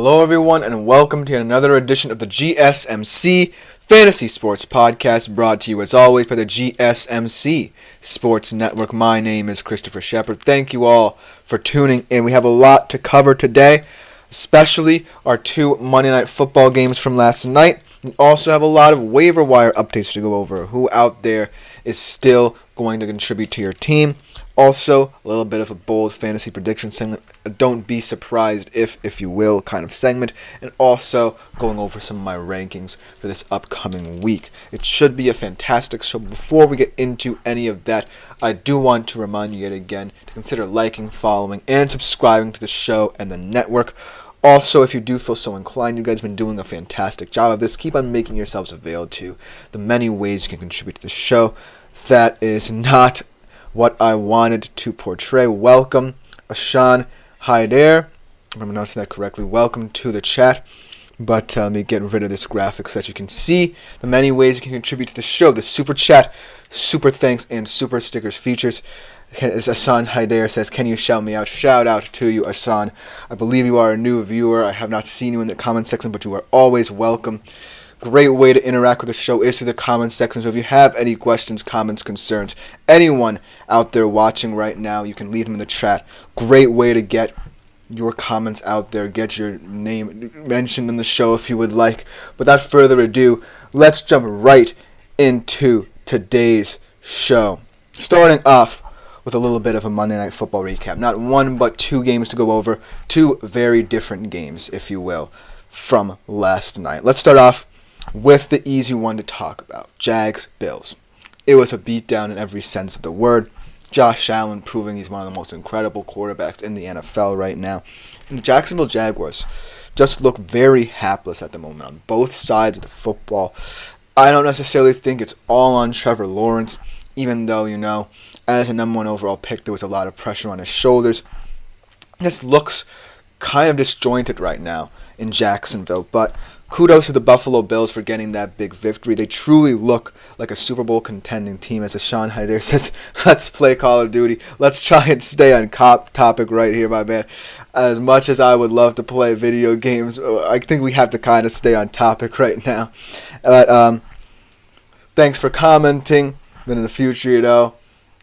Hello everyone and welcome to another edition of the GSMC Fantasy Sports Podcast, brought to you as always by the GSMC Sports Network. My name is Christopher Shepard. Thank you all for tuning in. We have a lot to cover today, especially our two Monday Night Football games from last night. We also have a lot of waiver wire updates to go over. Who out there is still going to contribute to your team? Also, a little bit of a bold fantasy prediction segment, a don't be surprised if you will kind of segment, and also going over some of my rankings for this upcoming week. It should be a fantastic show. Before we get into any of that, I do want to remind you yet again to consider liking, following, and subscribing to the show and the network. Also, if you do feel so inclined, you guys have been doing a fantastic job of this. Keep on making yourselves available to the many ways you can contribute to the show. That is not what I wanted to portray. Welcome, Ashan Haider. If I'm pronouncing that correctly. Welcome to the chat. But let me get rid of this graphic so that you can see the many ways you can contribute to the show. The super chat, super thanks, and super stickers features. As Ashan Haider says, can you shout me out? Shout out to you, Ashan. I believe you are a new viewer. I have not seen you in the comment section, but you are always welcome. Great way to interact with the show is through the comment section. So if you have any questions, comments, concerns, anyone out there watching right now, you can leave them in the chat. Great way to get your comments out there, get your name mentioned in the show if you would like. Without further ado, let's jump right into today's show. Starting off with a little bit of a Monday Night Football recap. Not one, but two games to go over. Two very different games, if you will, from last night. Let's start off with the easy one to talk about, Jags-Bills. It was a beatdown in every sense of the word. Josh Allen proving he's one of the most incredible quarterbacks in the NFL right now. And the Jacksonville Jaguars just look very hapless at the moment on both sides of the football. I don't necessarily think it's all on Trevor Lawrence, even though, as a number one overall pick, there was a lot of pressure on his shoulders. This looks kind of disjointed right now in Jacksonville, but kudos to the Buffalo Bills for getting that big victory. They truly look like a Super Bowl contending team. As Ashan Haider says, let's play Call of Duty. Let's try and stay on topic right here, my man. As much as I would love to play video games, I think we have to kind of stay on topic right now. But thanks for commenting. Then in the future,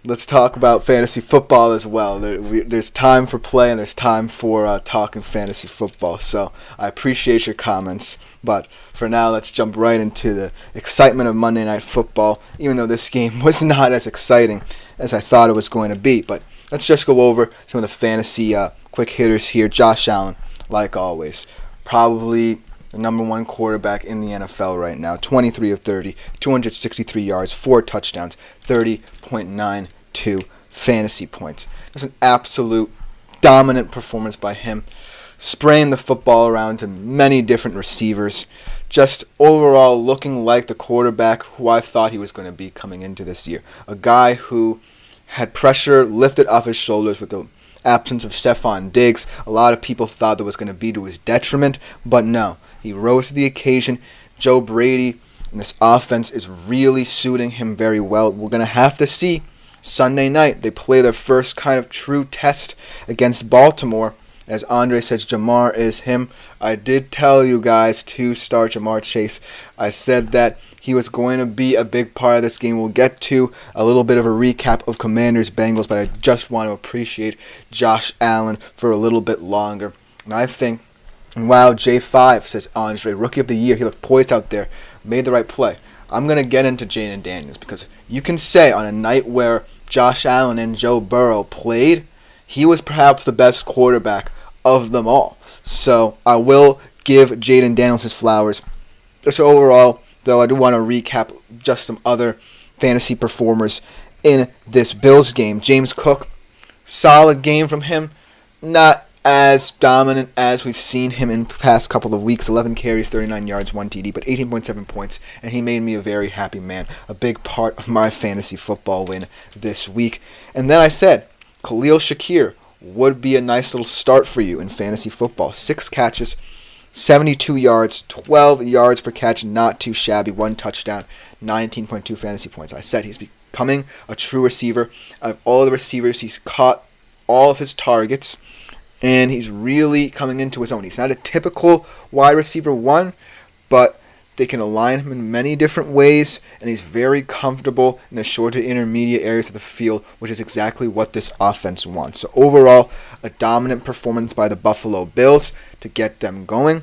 let's talk about fantasy football as well. There's time for play and there's time for talking fantasy football. So I appreciate your comments. But for now, let's jump right into the excitement of Monday Night Football, even though this game was not as exciting as I thought it was going to be. But let's just go over some of the fantasy quick hitters here. Josh Allen, like always, probably the number one quarterback in the NFL right now. 23 of 30, 263 yards, 4 touchdowns, 30.92 fantasy points. It was an absolute dominant performance by him, spraying the football around to many different receivers, just overall looking like the quarterback who I thought he was going to be coming into this year. A guy who had pressure lifted off his shoulders with the absence of Stephon Diggs. A lot of people thought that was going to be to his detriment, but no. He rose to the occasion. Joe Brady and this offense is really suiting him very well. We're going to have to see Sunday night. They play their first kind of true test against Baltimore. As Andre says, Jamar is him. I did tell you guys to start Jamar Chase. I said that he was going to be a big part of this game. We'll get to a little bit of a recap of Commanders-Bengals, but I just want to appreciate Josh Allen for a little bit longer. And I think, wow, J5, says Andre, Rookie of the Year. He looked poised out there, made the right play. I'm going to get into Jaden Daniels because you can say on a night where Josh Allen and Joe Burrow played, he was perhaps the best quarterback of them all. So I will give Jaden Daniels his flowers. Just overall, though, I do want to recap just some other fantasy performers in this Bills game. James Cook, solid game from him. Not as dominant as we've seen him in the past couple of weeks. 11 carries, 39 yards, 1 TD, but 18.7 points, and he made me a very happy man. A big part of my fantasy football win this week. And then I said, Khalil Shakir would be a nice little start for you in fantasy football. 6 catches, 72 yards, 12 yards per catch, not too shabby. 1 touchdown, 19.2 fantasy points. I said he's becoming a true receiver. Of all the receivers, he's caught all of his targets. And he's really coming into his own. He's not a typical wide receiver one, but they can align him in many different ways, and he's very comfortable in the short to intermediate areas of the field, which is exactly what this offense wants. So overall, a dominant performance by the Buffalo Bills to get them going.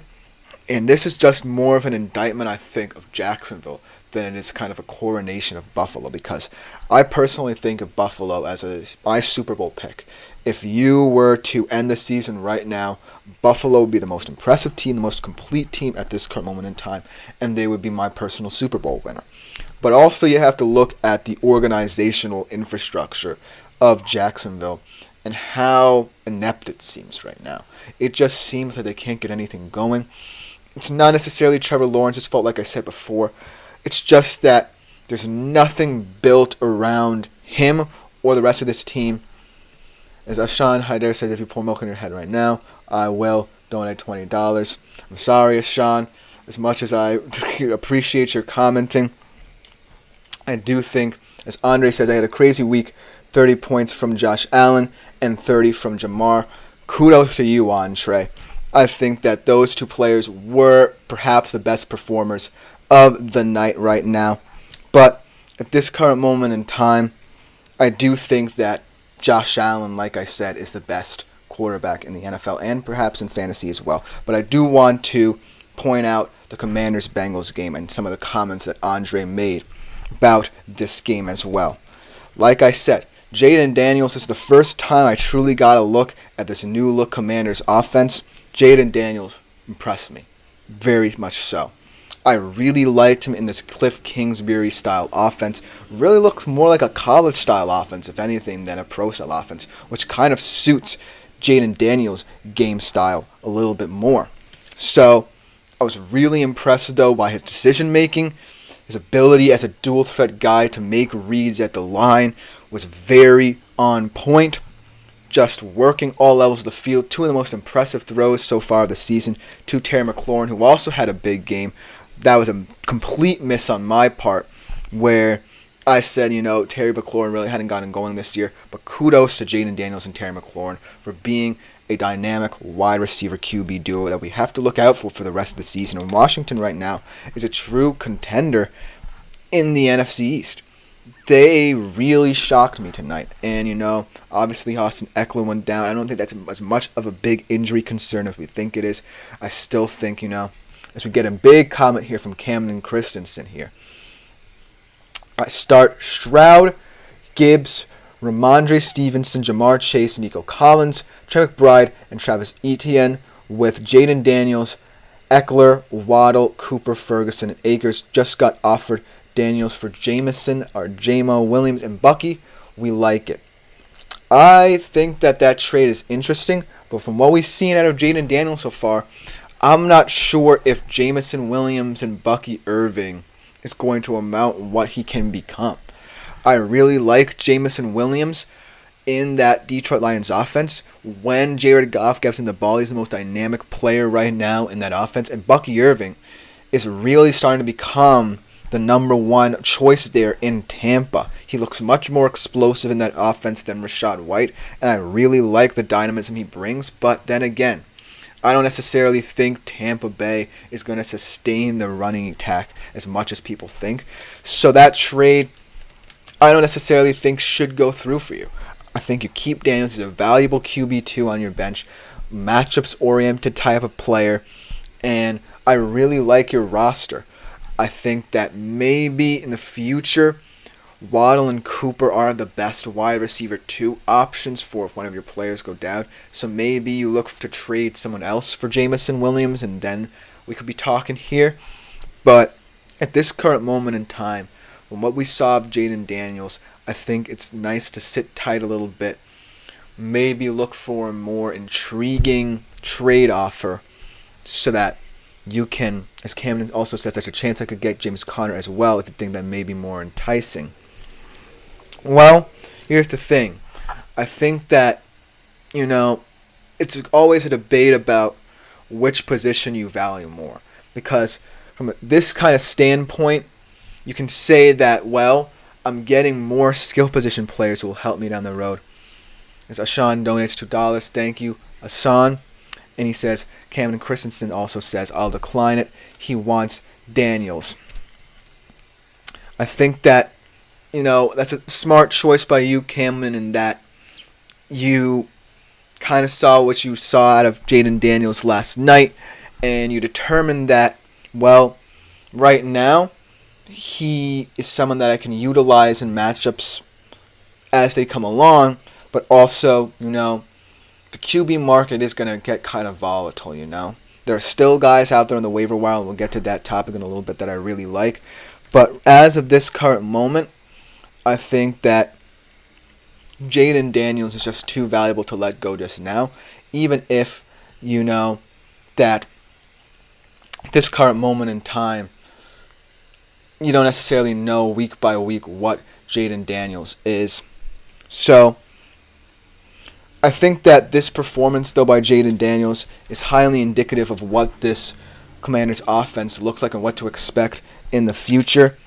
And this is just more of an indictment, I think, of Jacksonville than it is kind of a coronation of Buffalo, because I personally think of Buffalo as my Super Bowl pick. If you were to end the season right now, Buffalo would be the most impressive team, the most complete team at this current moment in time, and they would be my personal Super Bowl winner. But also you have to look at the organizational infrastructure of Jacksonville and how inept it seems right now. It just seems like they can't get anything going. It's not necessarily Trevor Lawrence's fault, like I said before. It's just that there's nothing built around him or the rest of this team. As Ashan Haider says, if you pour milk in your head right now, I will donate $20. I'm sorry, Ashan. As much as I appreciate your commenting, I do think, as Andre says, I had a crazy week. 30 points from Josh Allen and 30 from Jamar. Kudos to you, Andre. I think that those two players were perhaps the best performers of the night right now. But at this current moment in time, I do think that Josh Allen, like I said, is the best quarterback in the NFL and perhaps in fantasy as well. But I do want to point out the Commanders-Bengals game and some of the comments that Andre made about this game as well. Like I said, Jaden Daniels is the first time I truly got a look at this new-look Commanders offense. Jaden Daniels impressed me, very much so. I really liked him in this Cliff Kingsbury-style offense. Really looks more like a college-style offense, if anything, than a pro-style offense, which kind of suits Jaden Daniels' game style a little bit more. So, I was really impressed, though, by his decision-making. His ability as a dual-threat guy to make reads at the line was very on point. Just working all levels of the field. Two of the most impressive throws so far of the season to Terry McLaurin, who also had a big game. That was a complete miss on my part, where I said, Terry McLaurin really hadn't gotten going this year. But kudos to Jaden Daniels and Terry McLaurin for being a dynamic wide receiver QB duo that we have to look out for the rest of the season. And Washington right now is a true contender in the NFC East. They really shocked me tonight. And, obviously Austin Eckler went down. I don't think that's as much of a big injury concern as we think it is. I still think, as we get a big comment here from Camden Christensen here. I start Stroud, Gibbs, Ramondre Stevenson, Jamar Chase, Nico Collins, Trey McBride, and Travis Etienne, with Jaden Daniels, Eckler, Waddle, Cooper, Ferguson, and Akers. Just got offered Daniels for Jamison, or Jamo Williams, and Bucky. We like it. I think that trade is interesting, but from what we've seen out of Jaden Daniels so far, I'm not sure if Jamison Williams and Bucky Irving is going to amount what he can become. I really like Jamison Williams in that Detroit Lions offense. When Jared Goff gets in the ball, he's the most dynamic player right now in that offense. And Bucky Irving is really starting to become the number one choice there in Tampa. He looks much more explosive in that offense than Rachaad White, and I really like the dynamism he brings. But then again, I don't necessarily think Tampa Bay is going to sustain the running attack as much as people think. So that trade, I don't necessarily think should go through for you. I think you keep Daniels as a valuable QB2 on your bench, matchups-oriented type of player, and I really like your roster. I think that maybe in the future, Waddle and Cooper are the best wide receiver 2 options for if one of your players go down. So maybe you look to trade someone else for Jamison Williams, and then we could be talking here. But at this current moment in time, from what we saw of Jaden Daniels, I think it's nice to sit tight a little bit. Maybe look for a more intriguing trade offer so that you can, as Camden also says, there's a chance I could get James Conner as well if you think that may be more enticing. Well, here's the thing. I think that, it's always a debate about which position you value more. Because from this kind of standpoint, you can say that, well, I'm getting more skill position players who will help me down the road. As Ashan donates $2, thank you. Hassan. And he says, Cameron Christensen also says, I'll decline it. He wants Daniels. I think that, that's a smart choice by you, Cameron, in that you kind of saw what you saw out of Jaden Daniels last night, and you determined that, well, right now, he is someone that I can utilize in matchups as they come along, but also, the QB market is going to get kind of volatile, There are still guys out there on the waiver wire, and we'll get to that topic in a little bit, that I really like. But as of this current moment, I think that Jaden Daniels is just too valuable to let go just now, even if that this current moment in time, you don't necessarily know week by week what Jaden Daniels is. So I think that this performance, though, by Jaden Daniels is highly indicative of what this Commanders offense looks like and what to expect in the future,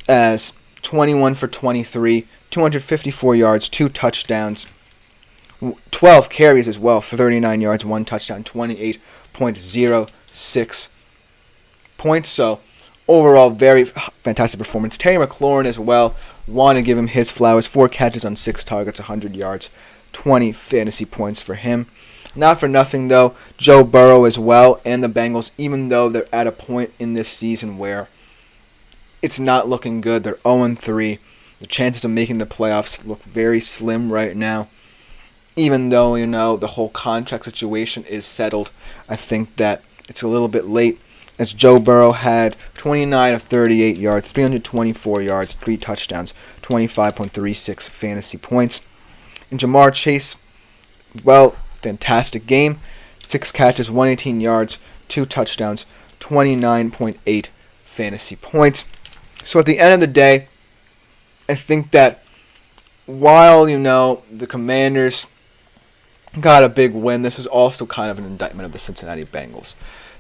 as 21 for 23, 254 yards, 2 touchdowns, 12 carries as well for 39 yards, 1 touchdown, 28.06 points. So overall, very fantastic performance. Terry McLaurin as well, want to give him his flowers. 4 catches on 6 targets, 100 yards, 20 fantasy points for him. Not for nothing, though, Joe Burrow as well and the Bengals, even though they're at a point in this season where it's not looking good. They're 0-3. The chances of making the playoffs look very slim right now. Even though, the whole contract situation is settled, I think that it's a little bit late, as Joe Burrow had 29 of 38 yards, 324 yards, 3 touchdowns, 25.36 fantasy points. And Jamar Chase, well, fantastic game. 6 catches, 118 yards, 2 touchdowns, 29.8 fantasy points. So at the end of the day, I think that while, the Commanders got a big win, this was also kind of an indictment of the Cincinnati Bengals.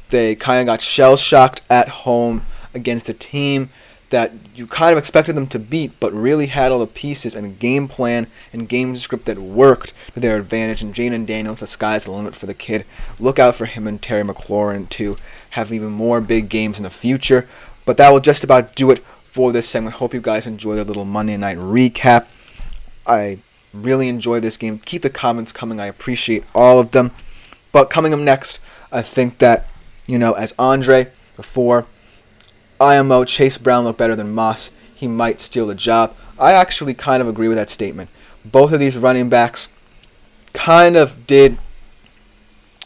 They kind of got shell-shocked at home against a team that you kind of expected them to beat, but really had all the pieces and game plan and game script that worked to their advantage. And Jaden Daniels, the sky's the limit for the kid. Look out for him and Terry McLaurin to have even more big games in the future. But that will just about do it for this segment. Hope you guys enjoyed the little Monday night recap. I really enjoyed this game. Keep the comments coming. I appreciate all of them. But coming up next, I think that, as Andre before, IMO Chase Brown looked better than Moss. He might steal the job. I actually kind of agree with that statement. Both of these running backs kind of did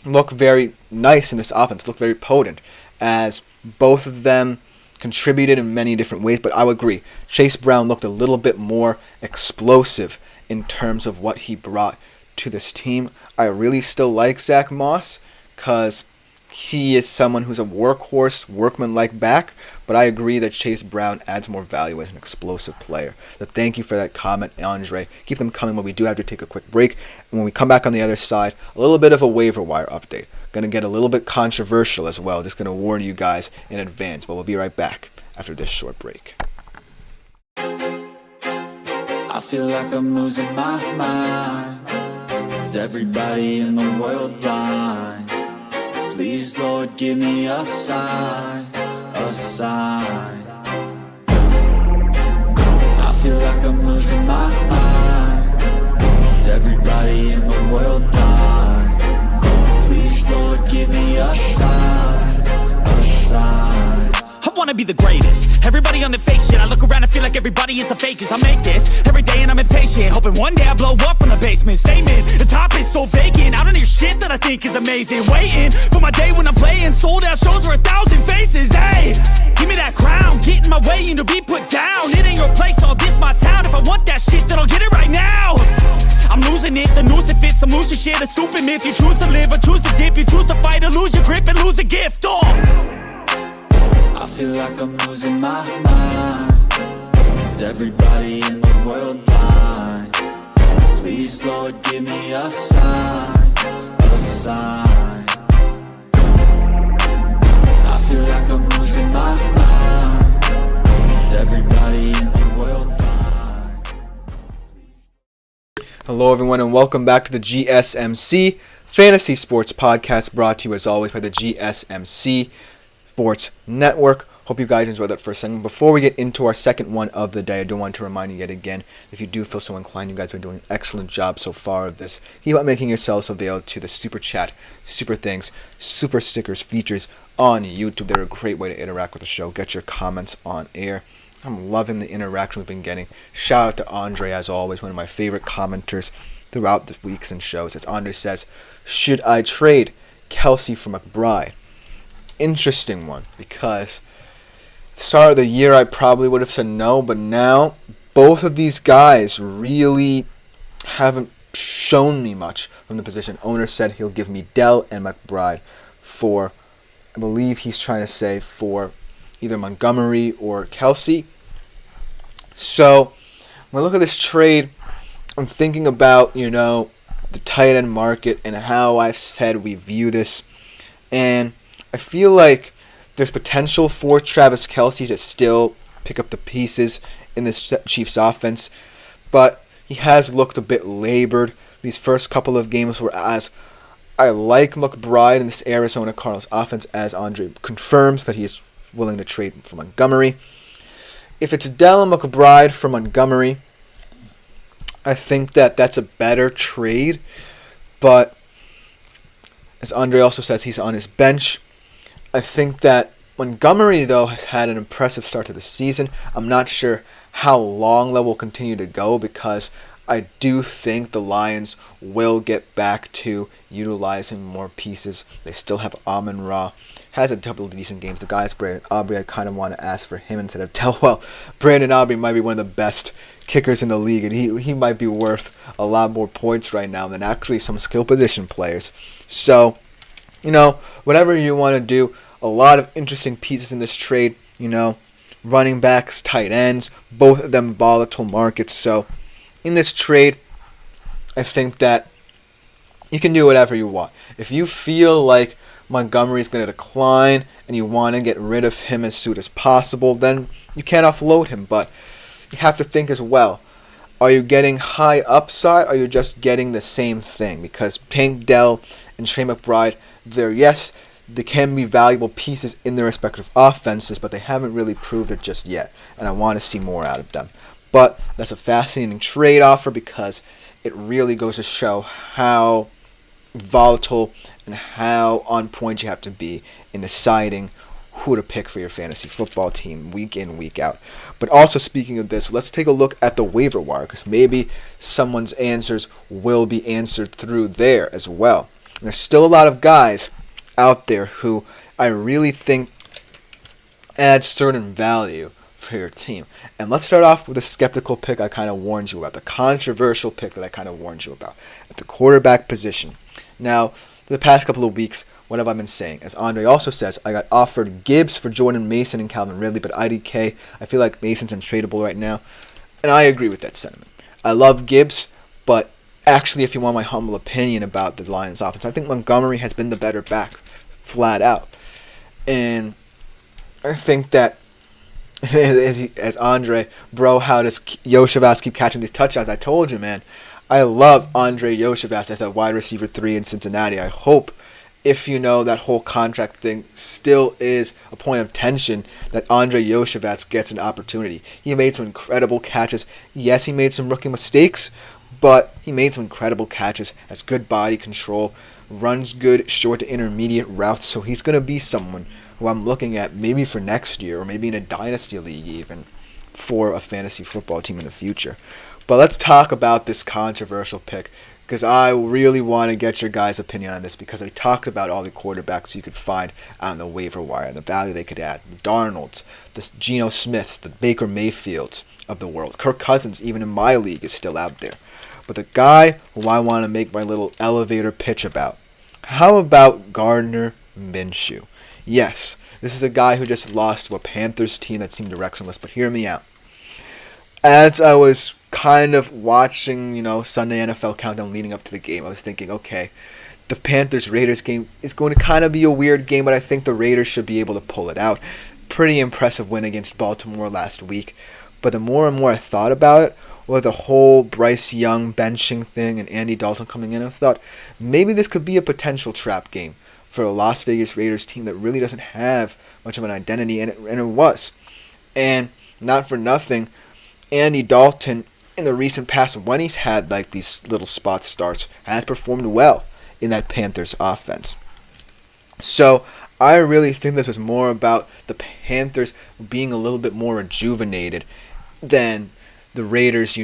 look very nice in this offense, look very potent, as both of them contributed in many different ways. But I would agree, Chase Brown looked a little bit more explosive in terms of what he brought to this team. I really still like Zach Moss because he is someone who's a workhorse, workman-like back, but I agree that Chase Brown adds more value as an explosive player. So thank you for that comment, Andre. Keep them coming, but we do have to take a quick break. And when we come back on the other side, a little bit of a waiver wire update. Going to get a little bit controversial as well. Just going to warn you guys in advance, but we'll be right back after this short break. I feel like I'm losing my mind. Is everybody in the world blind? Please, Lord, give me a sign, a sign. I feel like I'm losing my mind. Is everybody in the world blind? Please, Lord, give me a sign, a sign. I wanna be the greatest. Everybody on the fake shit. I look around and feel like everybody is the fakest. I make this every day and I'm impatient, hoping one day I blow up from the basement. Statement, the top is so vacant. I don't hear shit that I think is amazing. Waiting for my day when I'm playing sold out shows for 1,000 faces. Hey, give me that crown, get in my way and to be put down. It ain't your place, all this my town. If I want that shit, then I'll get it right now. I'm losing it, the noose it fits. Some losing shit, a stupid myth. You choose to live or choose to dip. You choose to fight or lose your grip and lose a gift. I feel like I'm losing my mind. Is everybody in the world blind? Please, Lord, give me a sign, a sign. I feel like I'm losing my mind. Is everybody in the world blind? Hello, everyone, and welcome back to the GSMC Fantasy Sports Podcast, brought to you as always by the GSMC Sports Network. Hope you guys enjoyed that first segment. Before we get into our second one of the day, I do want to remind you yet again, if you do feel so inclined, you guys have been doing an excellent job so far of this. Keep on making yourselves available to the Super Chat, Super Things, Super Stickers features on YouTube. They're a great way to interact with the show. Get your comments on air. I'm loving the interaction we've been getting. Shout out to Andre, as always, one of my favorite commenters throughout the weeks and shows. As Andre says, should I trade Kelsey for McBride? Interesting one, because at the start of the year I probably would have said no, but now both of these guys really haven't shown me much from the position. Owner said he'll give me Dell and McBride for, I believe he's trying to say, for either Montgomery or Kelsey. So when I look at this trade, I'm thinking about, the tight end market and how I've said we view this. And I feel like there's potential for Travis Kelsey to still pick up the pieces in this Chiefs offense. But he has looked a bit labored. These first couple of games were as I like McBride in this Arizona Cardinals offense, as Andre confirms that he is willing to trade for Montgomery. If it's Dell and McBride for Montgomery, I think that that's a better trade, but as Andre also says, he's on his bench. I think that Montgomery, though, has had an impressive start to the season. I'm not sure how long that will continue to go, because I do think the Lions will get back to utilizing more pieces. They still have Amon-Ra. Has a couple of decent games. The guy's Brandon Aubrey. I kind of want to ask for him instead of Dell. Well, Brandon Aubrey might be one of the best kickers in the league, and he might be worth a lot more points right now than actually some skill position players. So, whatever you want to do, a lot of interesting pieces in this trade. Running backs, tight ends, both of them volatile markets. So, in this trade, I think that you can do whatever you want. If you feel like Montgomery is going to decline and you want to get rid of him as soon as possible, then you can't offload him. But you have to think as well, are you getting high upside, or are you just getting the same thing? Because Tank Dell and Trey McBride, they can be valuable pieces in their respective offenses, but they haven't really proved it just yet, and I want to see more out of them. But that's a fascinating trade offer, because it really goes to show how volatile and how on point you have to be in deciding who to pick for your fantasy football team week in, week out. But also, speaking of this, let's take a look at the waiver wire, because maybe someone's answers will be answered through there as well. And there's still a lot of guys out there who I really think add certain value for your team. And let's start off with a skeptical pick I kind of warned you about, the controversial pick that I kind of warned you about, at the quarterback position. Now, for the past couple of weeks, what have I been saying? As Andre also says, I got offered Gibbs for Jordan Mason and Calvin Ridley, but IDK, I feel like Mason's untradeable right now, and I agree with that sentiment. I love Gibbs, but actually, if you want my humble opinion about the Lions offense, I think Montgomery has been the better back, flat out. And I think that, as Andre, how does Yoshivas keep catching these touchdowns? I told you, man. I love Andre Yoshivas as a wide receiver 3 in Cincinnati. I hope, if that whole contract thing still is a point of tension, that Andre Yoshivas gets an opportunity. He made some incredible catches. Yes, he made some rookie mistakes, but he made some incredible catches, has good body control, runs good short to intermediate routes, so he's going to be someone who I'm looking at maybe for next year, or maybe in a dynasty league even, for a fantasy football team in the future. But let's talk about this controversial pick, because I really want to get your guys' opinion on this, because I talked about all the quarterbacks you could find on the waiver wire and the value they could add. The Darnolds, the Geno Smiths, the Baker Mayfields of the world. Kirk Cousins, even in my league, is still out there. But the guy who I want to make my little elevator pitch about, how about Gardner Minshew? Yes, this is a guy who just lost to a Panthers team that seemed directionless, but hear me out. As I was kind of watching, Sunday NFL Countdown leading up to the game, I was thinking, okay, the Panthers-Raiders game is going to kind of be a weird game, but I think the Raiders should be able to pull it out. Pretty impressive win against Baltimore last week. But the more and more I thought about it, with the whole Bryce Young benching thing and Andy Dalton coming in, I thought maybe this could be a potential trap game for a Las Vegas Raiders team that really doesn't have much of an identity, and it was. And not for nothing, Andy Dalton, in the recent past, when he's had like these little spot starts, has performed well in that Panthers offense. So I really think this was more about the Panthers being a little bit more rejuvenated than the Raiders,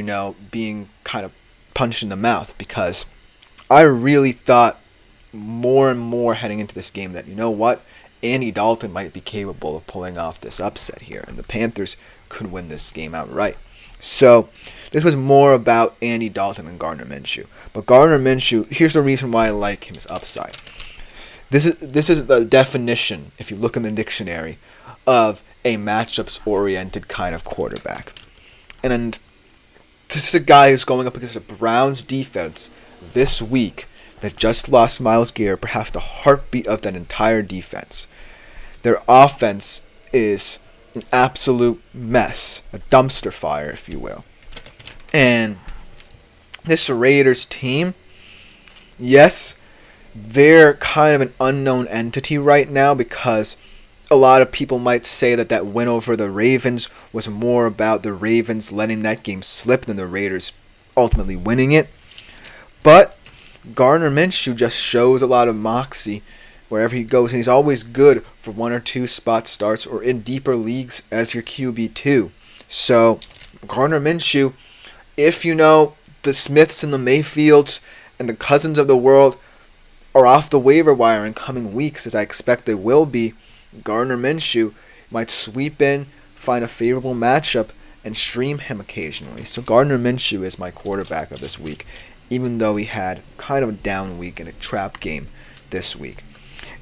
being kind of punched in the mouth, because I really thought more and more heading into this game that, Andy Dalton might be capable of pulling off this upset here, and the Panthers could win this game outright. So this was more about Andy Dalton than Gardner Minshew. But Gardner Minshew, here's the reason why I like him, his upside. This is the definition, if you look in the dictionary, of a matchups-oriented kind of quarterback. And this is a guy who's going up against the Browns defense this week that just lost Myles Garrett, perhaps the heartbeat of that entire defense. Their offense is an absolute mess, a dumpster fire, if you will. And this Raiders team, yes, they're kind of an unknown entity right now, because a lot of people might say that win over the Ravens was more about the Ravens letting that game slip than the Raiders ultimately winning it. But Gardner Minshew just shows a lot of moxie wherever he goes, and he's always good for 1 or 2 spot starts or in deeper leagues as your QB2. So Gardner Minshew, if the Smiths and the Mayfields and the Cousins of the world are off the waiver wire in coming weeks, as I expect they will be, Gardner Minshew might sweep in, find a favorable matchup, and stream him occasionally. So Gardner Minshew is my quarterback of this week, even though he had kind of a down week in a trap game this week.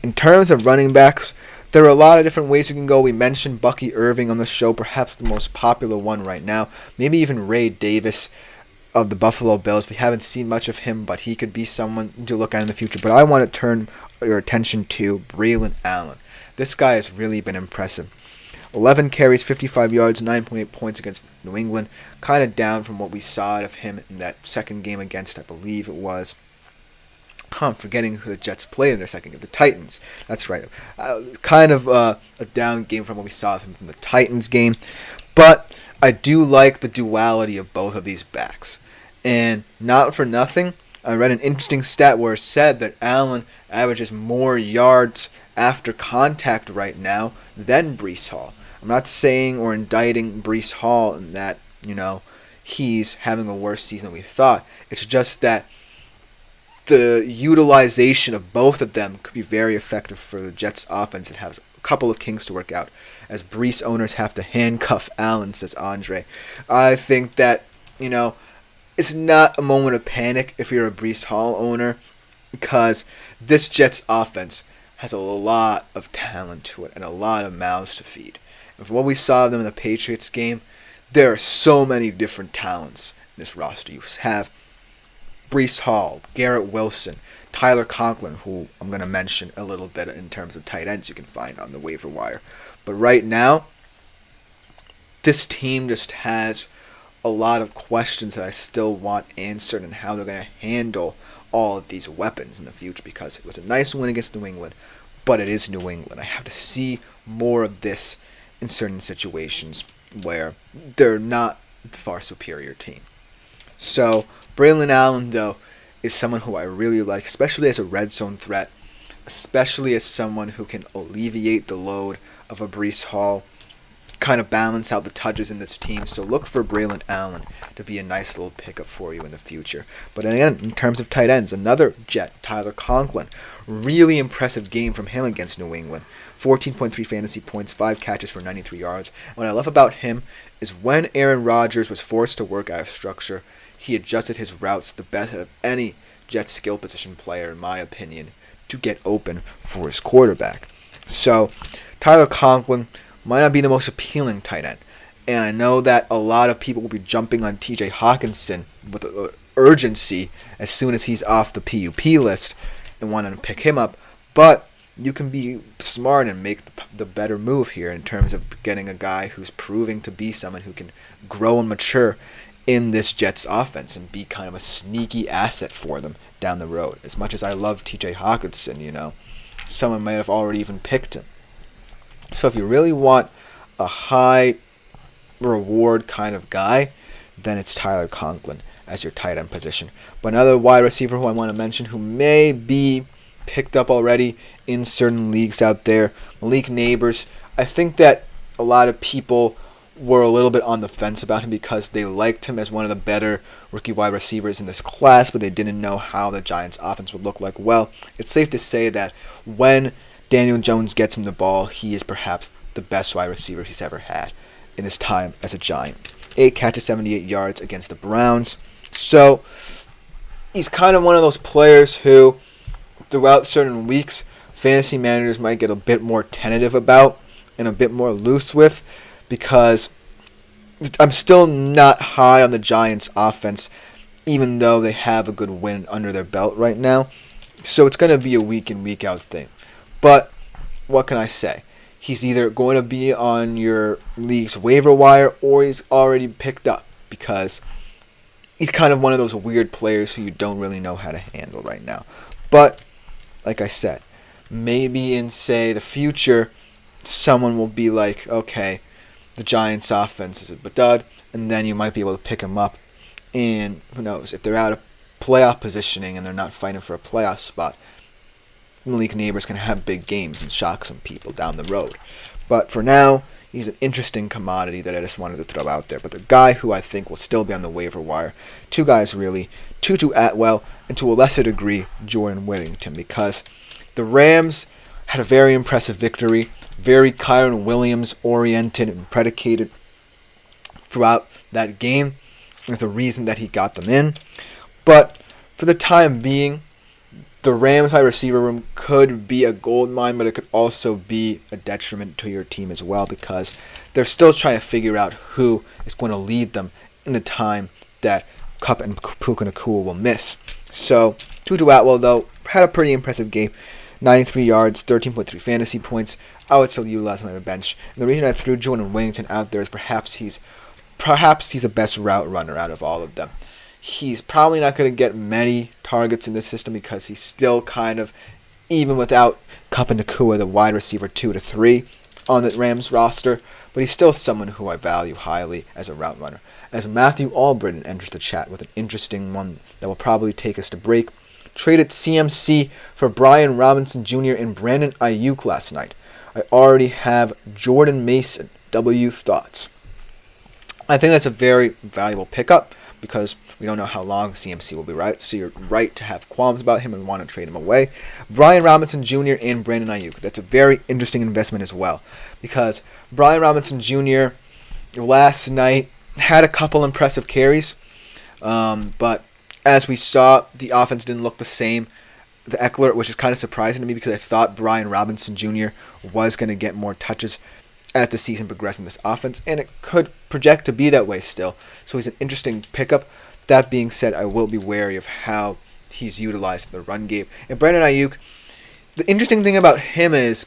In terms of running backs, there are a lot of different ways you can go. We mentioned Bucky Irving on the show, perhaps the most popular one right now. Maybe even Ray Davis of the Buffalo Bills. We haven't seen much of him, but he could be someone to look at in the future. But I want to turn your attention to Braylon Allen. This guy has really been impressive. 11 carries, 55 yards, 9.8 points against New England. Kind of down from what we saw out of him in that second game against, I believe it was, I'm forgetting who the Jets played in their second game. The Titans. That's right. Kind of a down game from what we saw of him from the Titans game. But I do like the duality of both of these backs. And not for nothing, I read an interesting stat where it said that Allen averages more yards after contact right now than Breece Hall. I'm not saying or indicting Breece Hall in that, he's having a worse season than we thought. It's just that the utilization of both of them could be very effective for the Jets offense. It has a couple of kinks to work out, as Breece owners have to handcuff Allen, says Andre. I think that, it's not a moment of panic if you're a Breece Hall owner, because this Jets offense has a lot of talent to it and a lot of mouths to feed. And from what we saw of them in the Patriots game, there are so many different talents in this roster. You have Breece Hall, Garrett Wilson, Tyler Conklin, who I'm going to mention a little bit in terms of tight ends you can find on the waiver wire. But right now, this team just has a lot of questions that I still want answered, and how they're going to handle all of these weapons in the future, because it was a nice win against New England, but it is New England. I have to see more of this in certain situations where they're not the far superior team. So Braylon Allen, though, is someone who I really like, especially as a red zone threat, especially as someone who can alleviate the load of a Breece Hall, kind of balance out the touches in this team. So look for Braylon Allen to be a nice little pickup for you in the future. But again, in terms of tight ends, another Jet, Tyler Conklin. Really impressive game from him against New England. 14.3 fantasy points, 5 catches for 93 yards. What I love about him is when Aaron Rodgers was forced to work out of structure, he adjusted his routes the best of any Jet skill position player, in my opinion, to get open for his quarterback. So Tyler Conklin might not be the most appealing tight end. And I know that a lot of people will be jumping on TJ Hawkinson with urgency as soon as he's off the PUP list and want to pick him up. But you can be smart and make the better move here in terms of getting a guy who's proving to be someone who can grow and mature in this Jets offense and be kind of a sneaky asset for them down the road. As much as I love TJ Hawkinson, someone might have already even picked him. So if you really want a high reward kind of guy, then it's Tyler Conklin as your tight end position. But another wide receiver who I want to mention who may be picked up already in certain leagues out there, Malik Neighbors. I think that a lot of people were a little bit on the fence about him because they liked him as one of the better rookie wide receivers in this class, but they didn't know how the Giants' offense would look like. Well, it's safe to say that when Daniel Jones gets him the ball, he is perhaps the best wide receiver he's ever had in his time as a Giant. 8 catches, 78 yards against the Browns. So he's kind of one of those players who, throughout certain weeks, fantasy managers might get a bit more tentative about and a bit more loose with, because I'm still not high on the Giants' offense, even though they have a good win under their belt right now. So it's going to be a week in, week out thing. But what can I say? He's either going to be on your league's waiver wire or he's already picked up, because he's kind of one of those weird players who you don't really know how to handle right now. But, like I said, maybe in, say, the future, someone will be like, okay, the Giants' offense is a dud, and then you might be able to pick him up. And who knows, if they're out of playoff positioning and they're not fighting for a playoff spot, Malik Neighbors can have big games and shock some people down the road. But for now, he's an interesting commodity that I just wanted to throw out there. But the guy who I think will still be on the waiver wire, two guys really, Tutu Atwell, and to a lesser degree, Jordan Whittington, because the Rams had a very impressive victory, very Kyron Williams oriented and predicated throughout that game. There's a reason that he got them in. But for the time being, the Rams wide receiver room could be a gold mine, but it could also be a detriment to your team as well, because they're still trying to figure out who is going to lead them in the time that Kupp and Puka Nacua will miss. So Tutu Atwell, though, had a pretty impressive game. 93 yards, 13.3 fantasy points. I would still utilize him on my bench. And the reason I threw Jordan Whittington out there is perhaps he's the best route runner out of all of them. He's probably not going to get many targets in this system because he's still kind of, even without Kupp and Nacua, the wide receiver 2 to 3 on the Rams roster, but he's still someone who I value highly as a route runner. As Matthew Albritton enters the chat with an interesting one that will probably take us to break. Traded CMC for Brian Robinson Jr. and Brandon Ayuk last night. I already have Jordan Mason. W thoughts? I think that's a very valuable pickup because we don't know how long CMC will be, right? So you're right to have qualms about him and want to trade him away. Brian Robinson Jr. and Brandon Ayuk. That's a very interesting investment as well, because Brian Robinson Jr. last night had a couple impressive carries, but as we saw, the offense didn't look the same. The Eckler, which is kind of surprising to me because I thought Brian Robinson Jr. was going to get more touches as the season progressed in this offense, and it could project to be that way still. So he's an interesting pickup. That being said, I will be wary of how he's utilized in the run game. And Brandon Ayuk, the interesting thing about him is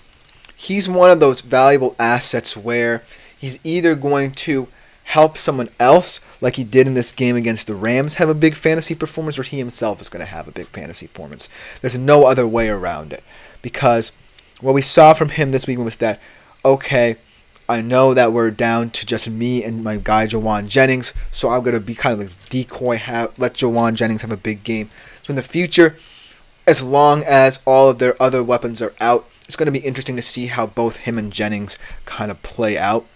he's one of those valuable assets where he's either going to help someone else, like he did in this game against the Rams, have a big fantasy performance, or he himself is going to have a big fantasy performance. There's no other way around it. Because what we saw from him this week was that, okay, I know that we're down to just me and my guy Jawan Jennings, so I'm going to be kind of like decoy, let Jawan Jennings have a big game. So in the future, as long as all of their other weapons are out, it's going to be interesting to see how both him and Jennings kind of play out.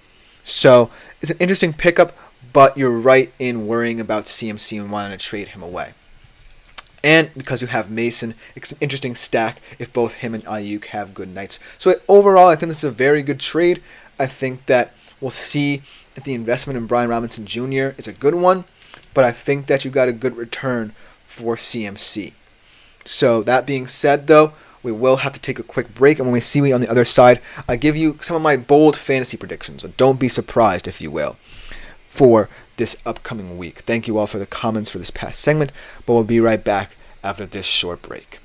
So it's an interesting pickup, but you're right in worrying about CMC and wanting to trade him away. And because you have Mason, it's an interesting stack if both him and Ayuk have good nights. So overall, I think this is a very good trade. I think that we'll see if the investment in Brian Robinson Jr. is a good one, but I think that you got a good return for CMC. So that being said, though, we will have to take a quick break, and when we see you on the other side, I give you some of my bold fantasy predictions. So don't be surprised, if you will, for this upcoming week. Thank you all for the comments for this past segment, but we'll be right back after this short break.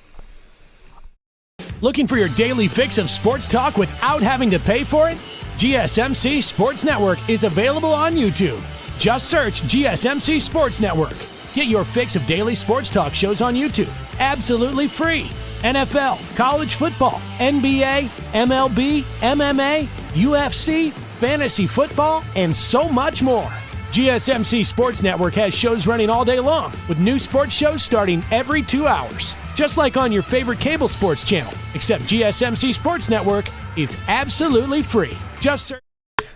Looking for your daily fix of sports talk without having to pay for it? GSMC Sports Network is available on YouTube. Just search GSMC Sports Network. Get your fix of daily sports talk shows on YouTube, absolutely free. NFL, college football, NBA, MLB, MMA, UFC, fantasy football, and so much more. GSMC Sports Network has shows running all day long, with new sports shows starting every 2 hours. Just like on your favorite cable sports channel, except GSMC Sports Network is absolutely free. Just search.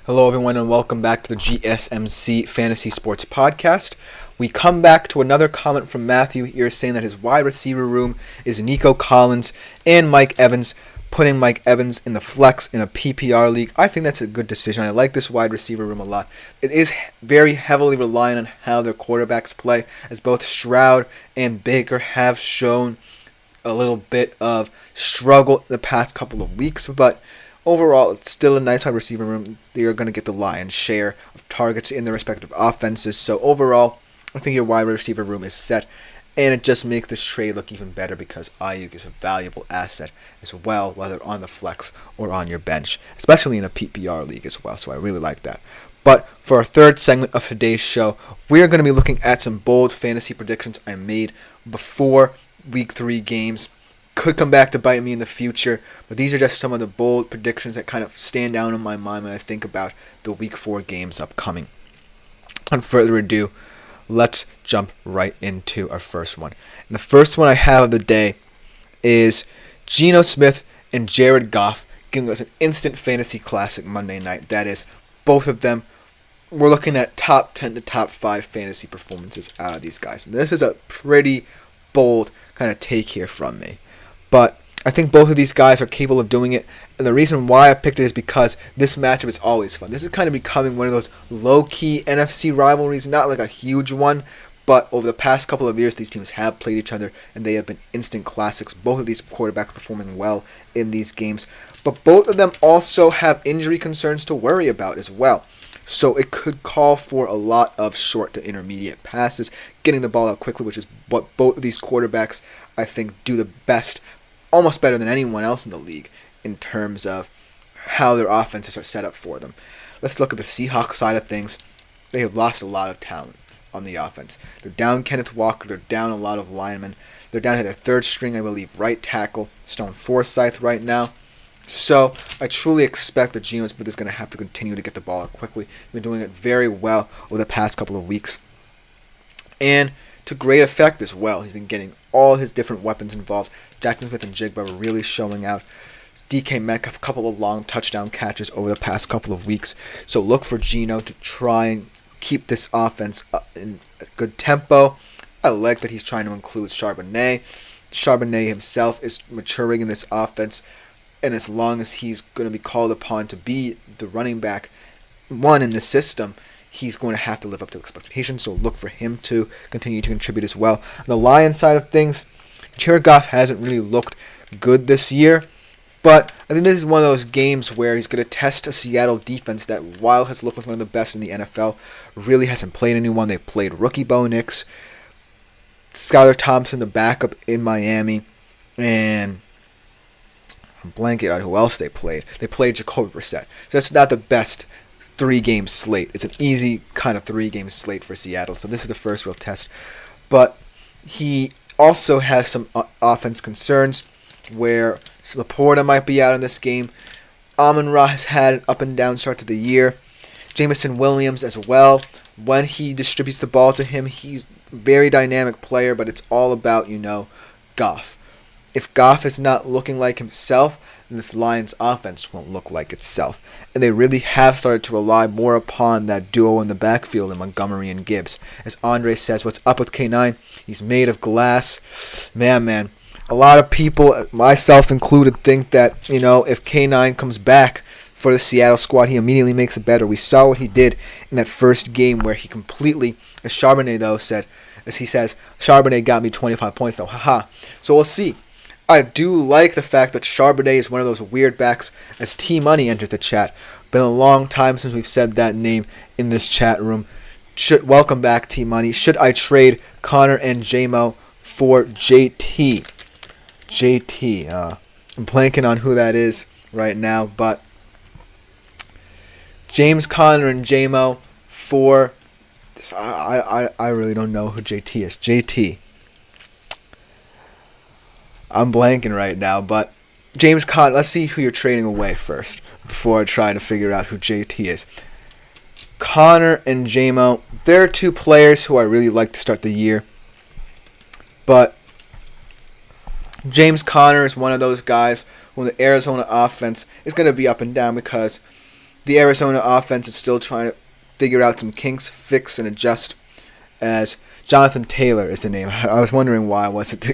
Hello, everyone, and welcome back to the GSMC Fantasy Sports Podcast. We come back to another comment from Matthew here saying that his wide receiver room is Nico Collins and Mike Evans, putting Mike Evans in the flex in a PPR league. I think that's a good decision. I like this wide receiver room a lot. It is very heavily reliant on how their quarterbacks play, as both Stroud and Baker have shown a little bit of struggle in the past couple of weeks, but overall, it's still a nice wide receiver room. They are going to get the lion's share of targets in their respective offenses. So overall, I think your wide receiver room is set, and it just makes this trade look even better because Ayuk is a valuable asset as well, whether on the flex or on your bench, especially in a PPR league as well. So I really like that. But for our third segment of today's show, we are going to be looking at some bold fantasy predictions I made before Week 3 games. Could come back to bite me in the future, but these are just some of the bold predictions that kind of stand out in my mind when I think about the Week 4 games upcoming. Without further ado, let's jump right into our first one. And the first one I have of the day is Geno Smith and Jared Goff giving us an instant fantasy classic Monday night. That is, both of them, we're looking at top 10 to top 5 fantasy performances out of these guys. And this is a pretty bold kind of take here from me. But I think both of these guys are capable of doing it. And the reason why I picked it is because this matchup is always fun. This is kind of becoming one of those low-key NFC rivalries. Not like a huge one, but over the past couple of years, these teams have played each other, and they have been instant classics. Both of these quarterbacks performing well in these games. But both of them also have injury concerns to worry about as well. So it could call for a lot of short to intermediate passes, getting the ball out quickly, which is what both of these quarterbacks, I think, do the best, almost better than anyone else in the league in terms of how their offenses are set up for them. Let's look at the Seahawks side of things. They have lost a lot of talent on the offense. They're down Kenneth Walker. They're down a lot of linemen. They're down to their third string, I believe, right tackle, Stone Forsythe right now. So I truly expect that Geno Smith is going to have to continue to get the ball out quickly. He's been doing it very well over the past couple of weeks. And to great effect as well. He's been getting all his different weapons involved. Jackson Smith and Jigba are really showing out. DK Metcalf, a couple of long touchdown catches over the past couple of weeks. So look for Geno to try and keep this offense up in a good tempo. I like that he's trying to include Charbonnet. Charbonnet himself is maturing in this offense. And as long as he's going to be called upon to be the running back one in the system, he's going to have to live up to expectations. So look for him to continue to contribute as well. On the Lions side of things, Jared Goff hasn't really looked good this year. But I think this is one of those games where he's going to test a Seattle defense that, while has looked like one of the best in the NFL, really hasn't played anyone. They played rookie Bo Nix, Skylar Thompson, the backup in Miami, and I'm blanking out who else they played. They played Jacoby Brissett. So that's not the best 3-game slate. It's an easy kind of 3-game slate for Seattle. So this is the first real test. But he also has some offense concerns where Laporta might be out in this game. Amon-Ra has had an up and down start to the year. Jameson Williams as well. When he distributes the ball to him, he's a very dynamic player, but it's all about, Goff. If Goff is not looking like himself, then this Lions offense won't look like itself. And they really have started to rely more upon that duo in the backfield in Montgomery and Gibbs. As Andre says, what's up with K9? He's made of glass. Man. A lot of people, myself included, think that, if K9 comes back for the Seattle squad, he immediately makes it better. We saw what he did in that first game where he completely, as Charbonnet though said, as he says, Charbonnet got me 25 points though. Haha. So we'll see. I do like the fact that Charbonnet is one of those weird backs, as T-Money enters the chat. Been a long time since we've said that name in this chat room. Welcome back, T-Money. Should I trade Connor and JMO for JT? I'm blanking on who that is right now, but James Conner and JMO for I really don't know who JT is. JT. I'm blanking right now, but James Conner, let's see who you're trading away first before I try to figure out who JT is. Connor and JMO, they're two players who I really like to start the year. But James Conner is one of those guys who the Arizona offense is going to be up and down because the Arizona offense is still trying to figure out some kinks, fix, and adjust, as Jonathan Taylor is the name. I was wondering why I wasn't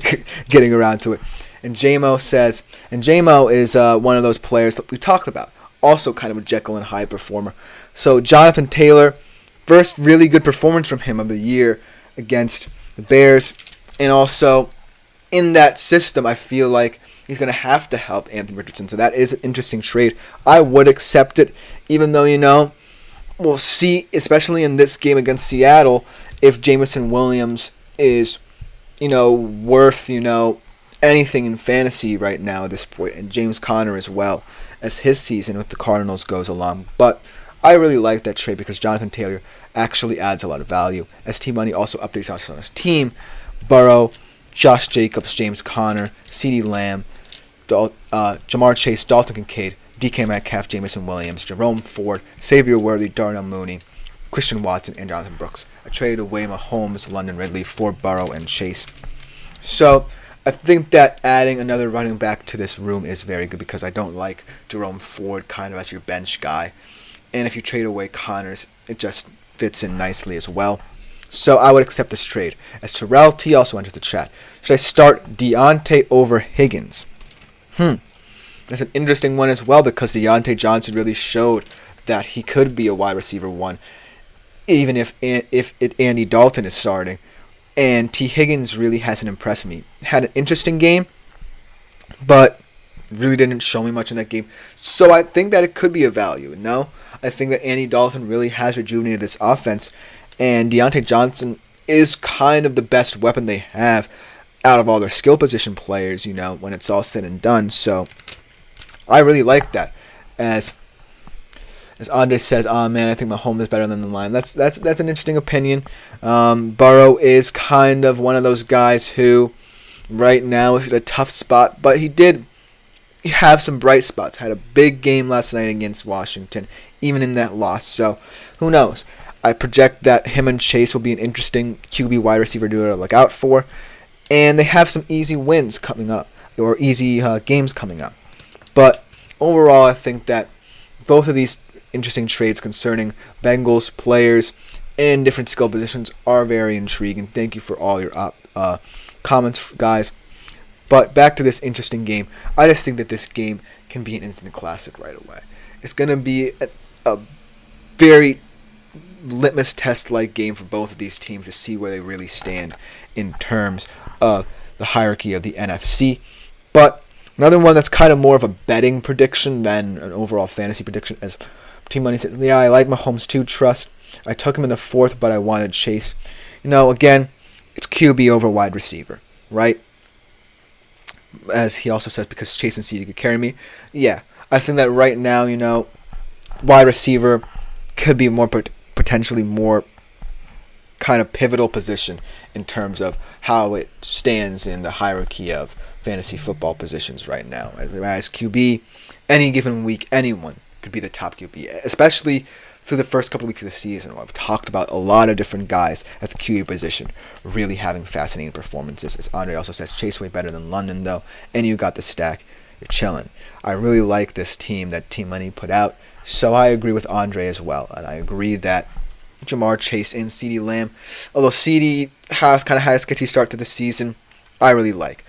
getting around to it. And JMO is one of those players that we talked about. Also kind of a Jekyll and Hyde performer. So Jonathan Taylor, first really good performance from him of the year against the Bears. And also in that system, I feel like he's going to have to help Anthony Richardson. So that is an interesting trade. I would accept it, even though, we'll see, especially in this game against Seattle, if Jameson Williams is, worth, anything in fantasy right now at this point, and James Conner as well, as his season with the Cardinals goes along. But I really like that trade because Jonathan Taylor actually adds a lot of value. As T-Money also updates us on his team, Burrow, Josh Jacobs, James Conner, CeeDee Lamb, Jamar Chase, Dalton Kincaid, DK Metcalf, Jameson Williams, Jerome Ford, Xavier Worthy, Darnell Mooney, Christian Watson, and Jonathan Brooks. I traded away Mahomes, London Ridley for Burrow and Chase. So I think that adding another running back to this room is very good because I don't like Jerome Ford kind of as your bench guy. And if you trade away Connors, it just fits in nicely as well. So I would accept this trade. As Terrell T also enters the chat. Should I start Deontay over Higgins? That's an interesting one as well because Deontay Johnson really showed that he could be a wide receiver one, even if Andy Dalton is starting. And T. Higgins really hasn't impressed me. Had an interesting game, but really didn't show me much in that game. So I think that it could be a value. No, I think that Andy Dalton really has rejuvenated this offense, and Deontay Johnson is kind of the best weapon they have out of all their skill position players, when it's all said and done. So I really like that. As Andre says, man, I think Mahomes is better than the line. That's an interesting opinion. Burrow is kind of one of those guys who right now is at a tough spot, but he did have some bright spots. Had a big game last night against Washington, even in that loss. So who knows? I project that him and Chase will be an interesting QB wide receiver duo to look out for. And they have some easy wins coming up, or easy games coming up. But overall, I think that both of these interesting trades concerning Bengals players in different skill positions are very intriguing. Thank you for all your comments, guys. But back to this interesting game. I just think that this game can be an instant classic right away. It's going to be a very litmus test-like game for both of these teams to see where they really stand in terms of the hierarchy of the NFC. But another one that's kind of more of a betting prediction than an overall fantasy prediction, as Team Money says, yeah, I like Mahomes too, trust. I took him in the fourth, but I wanted Chase. Again, it's QB over wide receiver, right? As he also says, because Chase and CeeDee could carry me. Yeah, I think that right now, wide receiver could be potentially more kind of pivotal position in terms of how it stands in the hierarchy of fantasy football positions right now. As QB, any given week, anyone could be the top QB, especially through the first couple of weeks of the season. I've talked about a lot of different guys at the QB position really having fascinating performances. As Andre also says, Chase way better than London, though, and you got the stack. You're chilling. I really like this team that Team Money put out, so I agree with Andre as well, and I agree that Jamar Chase and CeeDee Lamb, although CeeDee has kind of had a sketchy start to the season, I really like.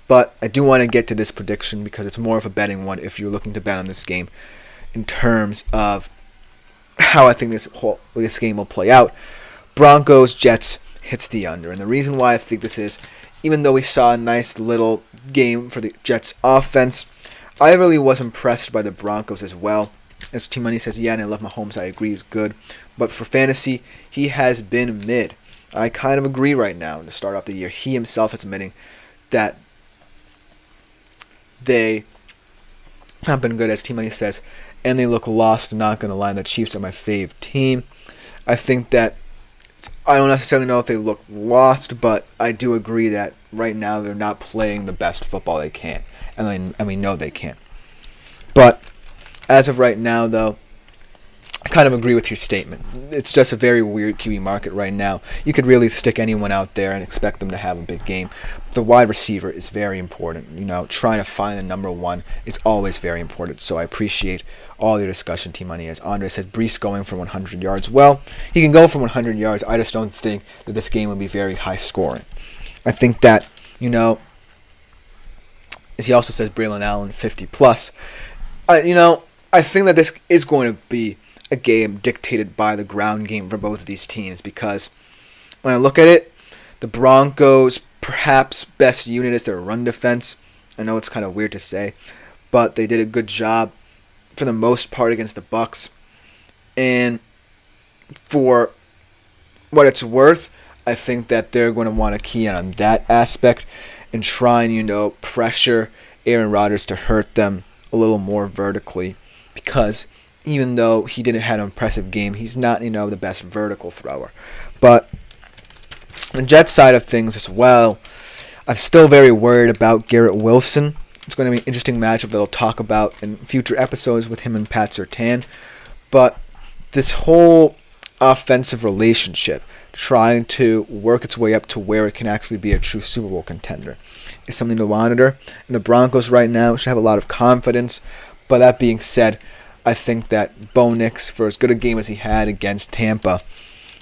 But I do want to get to this prediction because it's more of a betting one if you're looking to bet on this game in terms of how I think this game will play out. Broncos Jets hits the under, and the reason why I think this is, even though we saw a nice little game for the Jets offense, I really was impressed by the Broncos as well. As Team Money says, yeah, and I love Mahomes, I agree, he's good. But for fantasy, he has been mid. I kind of agree right now to start off the year. He himself is admitting that they have been good, as Team Money says, and they look lost. Not going to lie, the Chiefs are my fave team. I think that I don't necessarily know if they look lost, but I do agree that right now they're not playing the best football they can, and we know they can't. But as of right now, though, I kind of agree with your statement. It's just a very weird QB market right now. You could really stick anyone out there and expect them to have a big game. The wide receiver is very important. Trying to find the number one is always very important. So I appreciate all your discussion, Team Money. As Andre said, Brees going for 100 yards. Well, he can go for 100 yards. I just don't think that this game will be very high scoring. I think that, as he also says, Braylon Allen 50 plus. I think that this is going to be a game dictated by the ground game for both of these teams, because when I look at it, the Broncos' perhaps best unit is their run defense. I know it's kind of weird to say, but they did a good job for the most part against the Bucs. And for what it's worth, I think that they're going to want to key in on that aspect and try and, pressure Aaron Rodgers to hurt them a little more vertically, because even though he didn't have an impressive game, he's not, the best vertical thrower. But on the Jets side of things as well, I'm still very worried about Garrett Wilson. It's going to be an interesting matchup that I'll talk about in future episodes with him and Pat Surtain. But this whole offensive relationship, trying to work its way up to where it can actually be a true Super Bowl contender, is something to monitor. And the Broncos right now should have a lot of confidence. But that being said, I think that Bo Nix, for as good a game as he had against Tampa,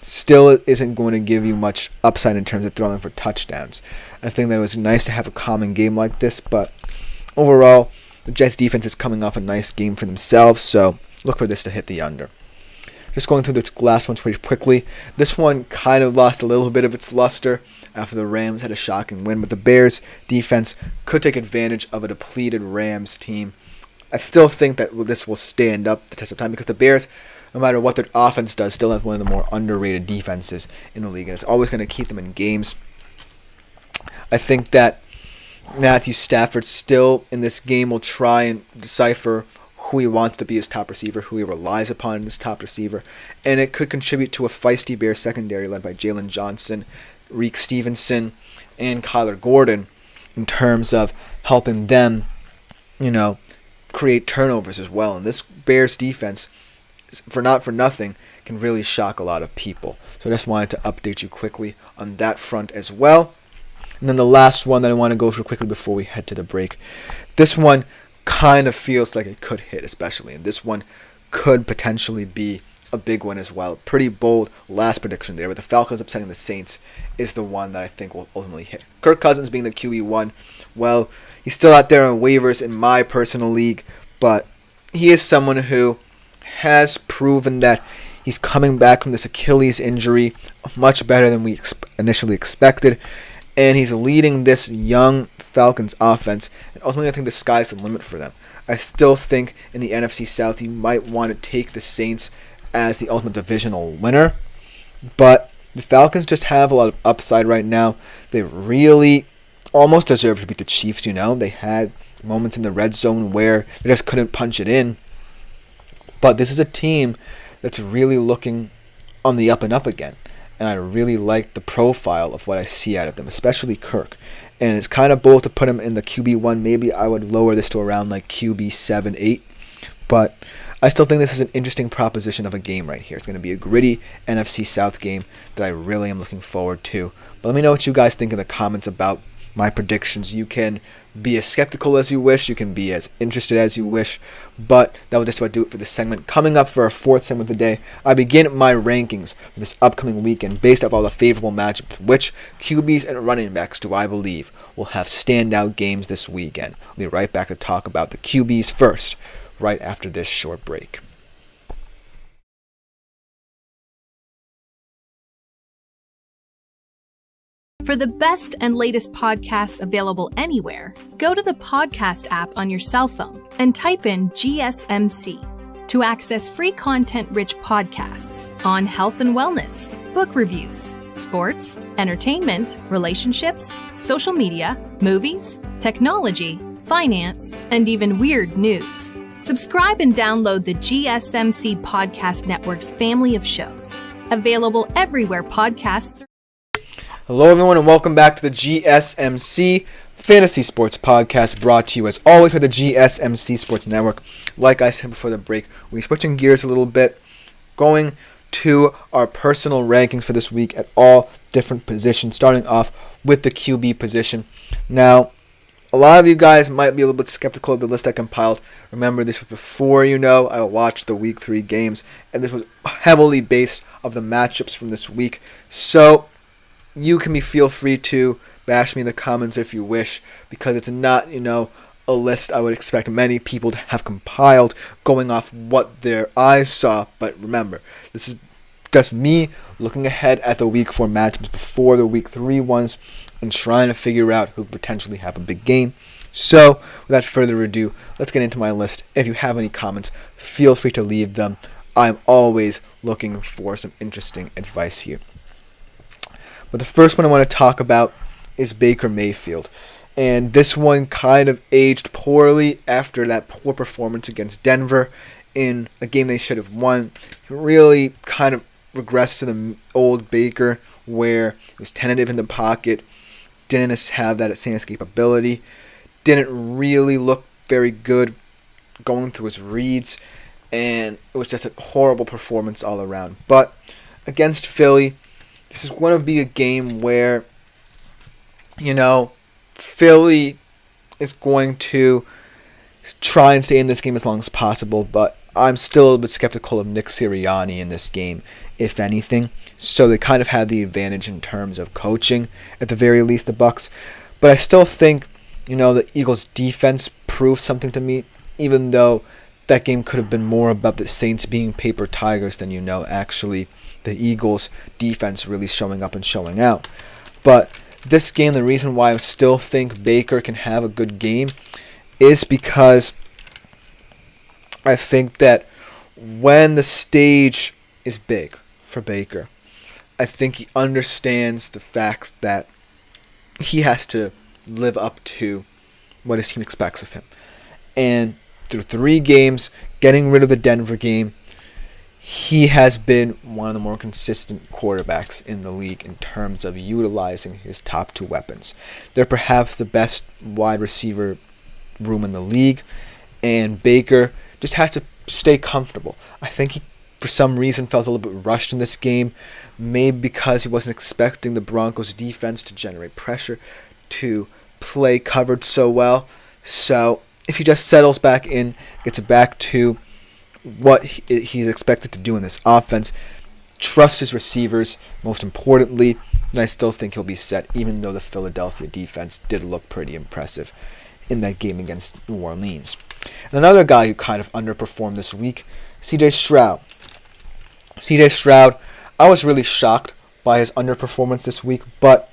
still isn't going to give you much upside in terms of throwing for touchdowns. I think that it was nice to have a common game like this, but overall, the Jets defense is coming off a nice game for themselves, so look for this to hit the under. Just going through this last one pretty quickly. This one kind of lost a little bit of its luster after the Rams had a shocking win, but the Bears defense could take advantage of a depleted Rams team. I still think that this will stand up the test of time, because the Bears, no matter what their offense does, still have one of the more underrated defenses in the league, and it's always going to keep them in games. I think that Matthew Stafford still in this game will try and decipher who he wants to be his top receiver, who he relies upon in his top receiver, and it could contribute to a feisty Bears secondary led by Jalen Johnson, Reek Stevenson, and Kyler Gordon in terms of helping them, create turnovers as well. And this Bears defense, for nothing, can really shock a lot of people. So I just wanted to update you quickly on that front as well. And then the last one that I want to go through quickly before we head to the break. This one kind of feels like it could hit, especially. And this one could potentially be a big one as well. Pretty bold last prediction there, but the Falcons upsetting the Saints is the one that I think will ultimately hit. Kirk Cousins being the QB1, well, he's still out there on waivers in my personal league, but he is someone who has proven that he's coming back from this Achilles injury much better than we initially expected, and he's leading this young Falcons offense, and ultimately I think the sky's the limit for them. I still think in the NFC South you might want to take the Saints as the ultimate divisional winner, but the Falcons just have a lot of upside right now. They really almost deserve to beat the Chiefs, They had moments in the red zone where they just couldn't punch it in. But this is a team that's really looking on the up and up again. And I really like the profile of what I see out of them, especially Kirk. And it's kind of bold to put him in the QB1. Maybe I would lower this to around like QB7, 8. But I still think this is an interesting proposition of a game right here. It's going to be a gritty NFC South game that I really am looking forward to. But let me know what you guys think in the comments about my predictions. You can be as skeptical as you wish. You can be as interested as you wish. But that will just about do it for this segment. Coming up for our fourth segment of the day, I begin my rankings for this upcoming weekend based off all the favorable matchups. Which QBs and running backs do I believe will have standout games this weekend? I'll be right back to talk about the QBs first, right after this short break. For the best and latest podcasts available anywhere, go to the podcast app on your cell phone and type in GSMC to access free content-rich podcasts on health and wellness, book reviews, sports, entertainment, relationships, social media, movies, technology, finance, and even weird news. Subscribe and download the GSMC Podcast Network's family of shows. Available everywhere podcasts. Hello, everyone, and welcome back to the GSMC Fantasy Sports Podcast, brought to you as always by the GSMC Sports Network. Like I said before the break, we're switching gears a little bit, going to our personal rankings for this week at all different positions, starting off with the QB position. Now, a lot of you guys might be a little bit skeptical of the list I compiled. Remember, this was before I watched the Week 3 games, and this was heavily based off the matchups from this week. So, you can feel free to bash me in the comments if you wish, because it's not, a list I would expect many people to have compiled going off what their eyes saw. But remember, this is just me looking ahead at the Week 4 matchups before the Week 3 ones and trying to figure out who potentially have a big game. So, without further ado, let's get into my list. If you have any comments, feel free to leave them. I'm always looking for some interesting advice here. But the first one I want to talk about is Baker Mayfield. And this one kind of aged poorly after that poor performance against Denver in a game they should have won. It really kind of regressed to the old Baker, where he was tentative in the pocket, didn't have that same escapability, didn't really look very good going through his reads, and it was just a horrible performance all around. But against Philly, this is going to be a game where, Philly is going to try and stay in this game as long as possible, but I'm still a little bit skeptical of Nick Sirianni in this game, if anything. So they kind of had the advantage in terms of coaching, at the very least, the Bucs. But I still think, the Eagles' defense proved something to me, even though that game could have been more about the Saints being paper tigers than, actually the Eagles' defense really showing up and showing out. But this game, the reason why I still think Baker can have a good game is because I think that when the stage is big for Baker, I think he understands the facts that he has to live up to what his team expects of him. And through 3 games, getting rid of the Denver game, he has been one of the more consistent quarterbacks in the league in terms of utilizing his top 2 weapons. They're perhaps the best wide receiver room in the league, and Baker just has to stay comfortable. I think he, for some reason, felt a little bit rushed in this game, maybe because he wasn't expecting the Broncos' defense to generate pressure, to play covered so well. So if he just settles back in, gets back to what he's expected to do in this offense, trust his receivers, most importantly, then I still think he'll be set, even though the Philadelphia defense did look pretty impressive in that game against New Orleans. And another guy who kind of underperformed this week, CJ Stroud. CJ Stroud, I was really shocked by his underperformance this week, but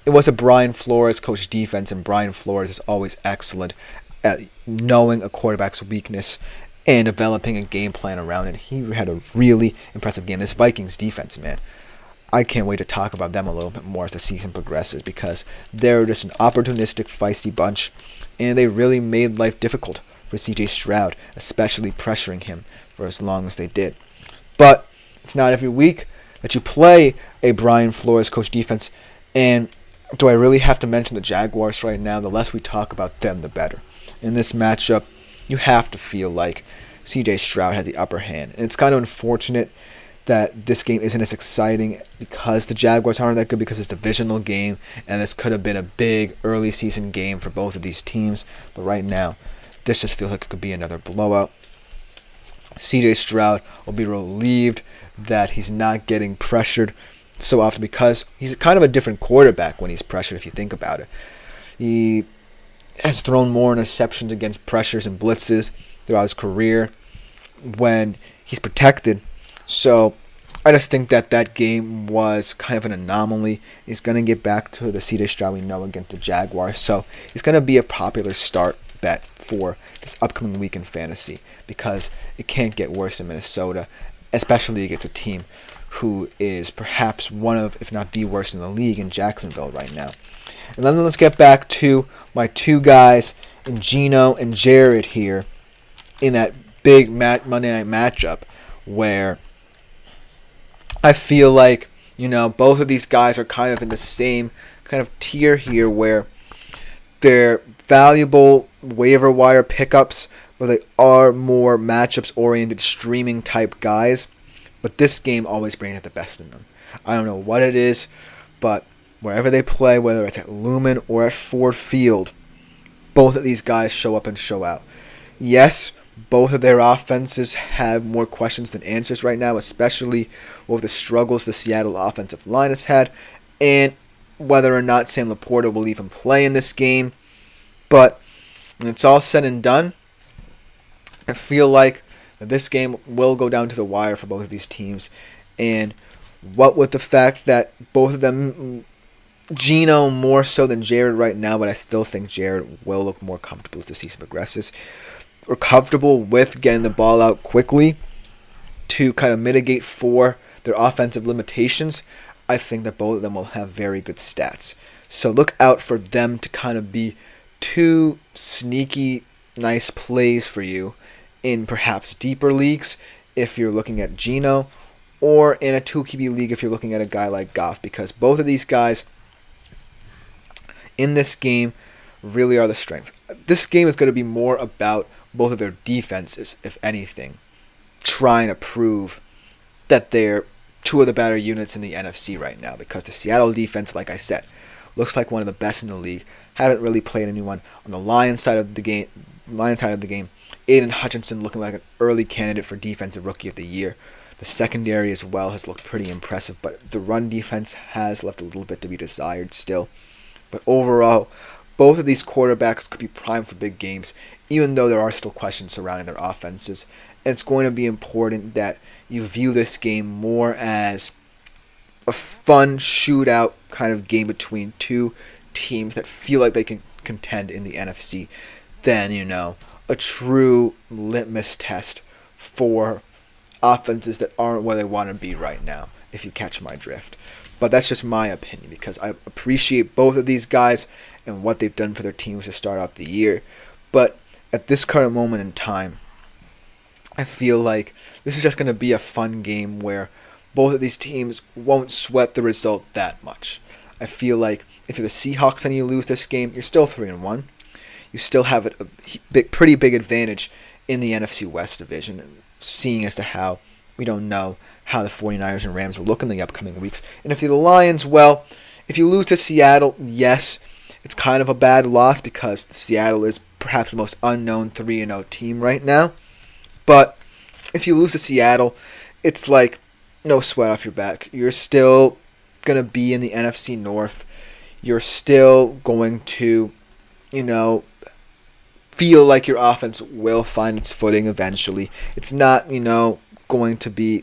it was a Brian Flores coach defense, and Brian Flores is always excellent at knowing a quarterback's weakness and developing a game plan around it. He had a really impressive game. This Vikings defense, man, I can't wait to talk about them a little bit more as the season progresses, because they're just an opportunistic, feisty bunch, and they really made life difficult for CJ Stroud, especially pressuring him for as long as they did. But it's not every week that you play a Brian Flores coach defense, and do I really have to mention the Jaguars right now? The less we talk about them, the better. In this matchup, you have to feel like CJ Stroud had the upper hand. And it's kind of unfortunate that this game isn't as exciting because the Jaguars aren't that good, because it's a divisional game, and this could have been a big early season game for both of these teams. But right now, this just feels like it could be another blowout. CJ Stroud will be relieved that he's not getting pressured so often, because he's kind of a different quarterback when he's pressured, if you think about it. He has thrown more interceptions against pressures and blitzes throughout his career when he's protected. So I just think that game was kind of an anomaly. He's going to get back to the CJ Stroud we know against the Jaguars. So he's going to be a popular start bet for this upcoming week in fantasy, because it can't get worse in Minnesota, especially against a team who is perhaps one of, if not the worst in the league, in Jacksonville right now. And then let's get back to my 2 guys, in Gino and Jared here, in that big Monday night matchup where I feel like, both of these guys are kind of in the same kind of tier here where they're valuable waiver wire pickups, but they are more matchups-oriented, streaming-type guys. But this game always brings out the best in them. I don't know what it is, but wherever they play, whether it's at Lumen or at Ford Field, both of these guys show up and show out. Yes, both of their offenses have more questions than answers right now, especially with the struggles the Seattle offensive line has had, and whether or not Sam Laporta will even play in this game. But when it's all said and done, I feel like this game will go down to the wire for both of these teams. And what with the fact that both of them, Geno more so than Jared right now, but I still think Jared will look more comfortable as the season progresses. We're comfortable with getting the ball out quickly to kind of mitigate for their offensive limitations. I think that both of them will have very good stats. So look out for them to kind of be two sneaky, nice plays for you in perhaps deeper leagues if you're looking at Geno, or in a 2QB league if you're looking at a guy like Goff, because both of these guys in this game really are the strength. This game is going to be more about both of their defenses, if anything, trying to prove that they're two of the better units in the NFC right now, because the Seattle defense, like I said, looks like one of the best in the league. Haven't really played anyone on the Lions side of the game. Aiden Hutchinson looking like an early candidate for Defensive Rookie of the Year. The secondary as well has looked pretty impressive, but the run defense has left a little bit to be desired still. But overall, both of these quarterbacks could be primed for big games, even though there are still questions surrounding their offenses. And it's going to be important that you view this game more as a fun shootout kind of game between two teams that feel like they can contend in the NFC than, a true litmus test for offenses that aren't where they want to be right now, if you catch my drift. But that's just my opinion, because I appreciate both of these guys and what they've done for their teams to start out the year. But at this current moment in time, I feel like this is just going to be a fun game where both of these teams won't sweat the result that much. I feel like if you're the Seahawks and you lose this game, you're still 3-1. You still have a pretty big advantage in the NFC West division, seeing as to how we don't know how the 49ers and Rams will look in the upcoming weeks. And if you're the Lions, well, if you lose to Seattle, yes, it's kind of a bad loss because Seattle is perhaps the most unknown 3-0 team right now. But if you lose to Seattle, it's like no sweat off your back. You're still going to be in the NFC North. You're still going to, feel like your offense will find its footing eventually. It's not, going to be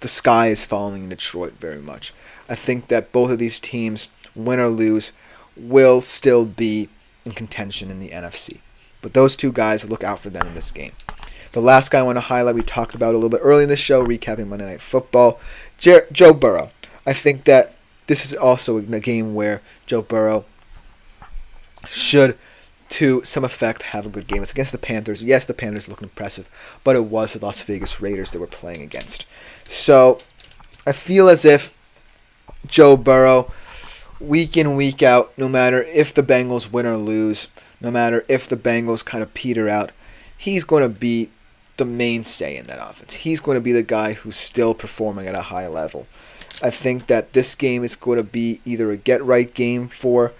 the sky is falling in Detroit very much. I think that both of these teams, win or lose, will still be in contention in the NFC. But those two guys, look out for them in this game. The last guy I want to highlight, we talked about a little bit early in the show, recapping Monday Night Football, Joe Burrow. I think that this is also a game where Joe Burrow should, to some effect, have a good game. It's against the Panthers. Yes, the Panthers look impressive, but it was the Las Vegas Raiders they were playing against. So I feel as if Joe Burrow, week in, week out, no matter if the Bengals win or lose, no matter if the Bengals kind of peter out, he's going to be the mainstay in that offense. He's going to be the guy who's still performing at a high level. I think that this game is going to be either a get-right game for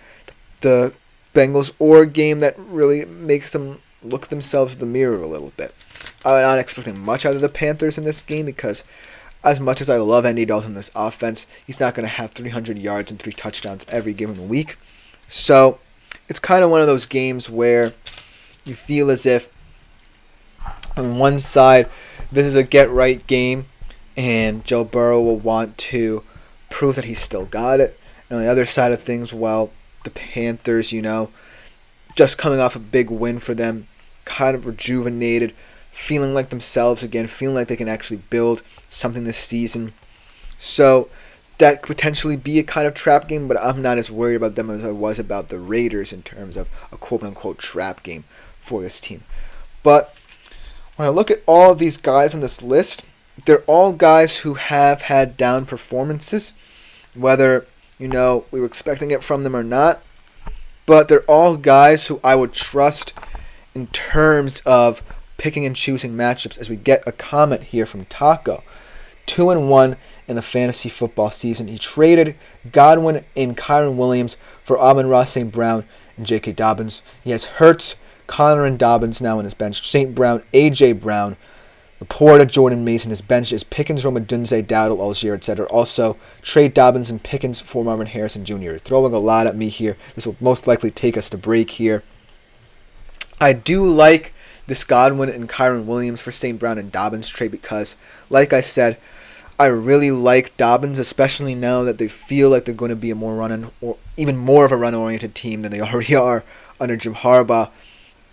the Bengals or a game that really makes them look themselves in the mirror a little bit. I'm not expecting much out of the Panthers in this game because as much as I love Andy Dalton in this offense, he's not going to have 300 yards and 3 touchdowns every given week. So it's kind of one of those games where you feel as if on one side, this is a get-right game, and Joe Burrow will want to prove that he's still got it. And on the other side of things, well, the Panthers, just coming off a big win for them, kind of rejuvenated, feeling like themselves again, feeling like they can actually build something this season. So that could potentially be a kind of trap game, but I'm not as worried about them as I was about the Raiders in terms of a quote-unquote trap game for this team. But when I look at all of these guys on this list, they're all guys who have had down performances, whether, we were expecting it from them or not. But they're all guys who I would trust in terms of picking and choosing matchups, as we get a comment here from Taco. 2-1 in the fantasy football season. He traded Godwin and Kyron Williams for Amon-Ra St. Brown and J.K. Dobbins. He has Hurts, Connor, and Dobbins now on his bench. St. Brown, A.J. Brown, Laporta, Jordan Mason. His bench is Pickens, Roma Dunze, Dowdle, Algier, etc. Also, trade Dobbins and Pickens for Marvin Harrison Jr. Throwing a lot at me here. This will most likely take us to break here. I do like this Godwin and Kyron Williams for St. Brown and Dobbins trade because, like I said, I really like Dobbins, especially now that they feel like they're going to be a more run or even more of a run-oriented team than they already are under Jim Harbaugh,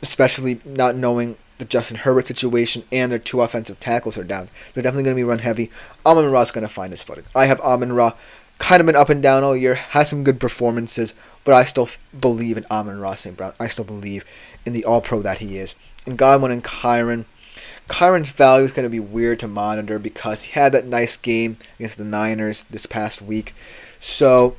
especially not knowing the Justin Herbert situation and their 2 offensive tackles are down. They're definitely going to be run heavy. Amon-Ra's going to find his footing. I have Amon-Ra kind of been up and down all year, had some good performances, but I still believe in Amon-Ra St. Brown. I still believe in the all-pro that he is. And Godwin and Kyron's value is going to be weird to monitor because he had that nice game against the Niners this past week. So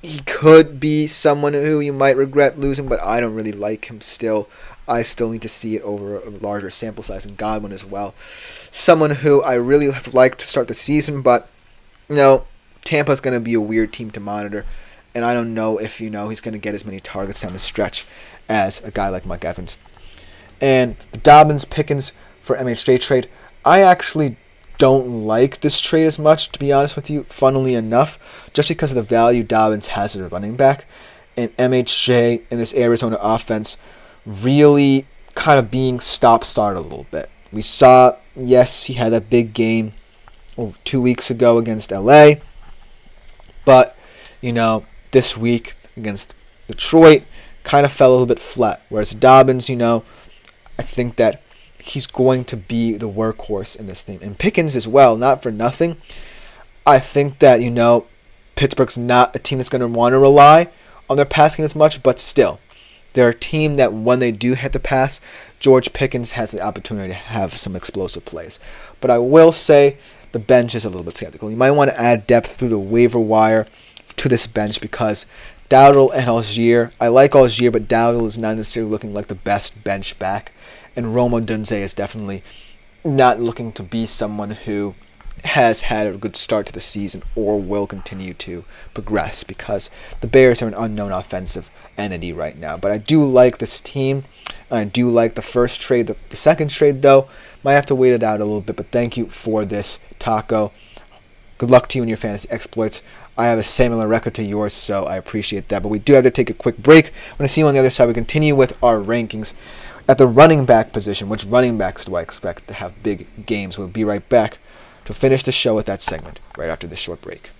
he could be someone who you might regret losing, but I don't really like him still. I still need to see it over a larger sample size, and Godwin as well. Someone who I really have liked to start the season, but Tampa's going to be a weird team to monitor, and I don't know if he's going to get as many targets down the stretch as a guy like Mike Evans. And the Dobbins Pickens for MHJ trade, I actually don't like this trade as much, to be honest with you, funnily enough, just because of the value Dobbins has as a running back, and MHJ in this Arizona offense really kind of being stop-start a little bit. We saw, yes, he had that big game 2 weeks ago against LA, but, this week against Detroit kind of fell a little bit flat, whereas Dobbins, I think that he's going to be the workhorse in this team. And Pickens as well, not for nothing. I think that, Pittsburgh's not a team that's going to want to rely on their passing as much, but still, they're a team that when they do hit the pass, George Pickens has the opportunity to have some explosive plays. But I will say the bench is a little bit skeptical. You might want to add depth through the waiver wire to this bench because Dowdle and Algier, I like Algier, but Dowdle is not necessarily looking like the best bench back. And Roma Dunze is definitely not looking to be someone who has had a good start to the season or will continue to progress because the Bears are an unknown offensive entity right now. But I do like this team. I do like the first trade. The second trade, though, might have to wait it out a little bit. But thank you for this, Taco. Good luck to you in your fantasy exploits. I have a similar record to yours, so I appreciate that. But we do have to take a quick break. When I see you on the other side, we continue with our rankings. At the running back position, which running backs do I expect to have big games? We'll be right back to finish the show with that segment right after this short break.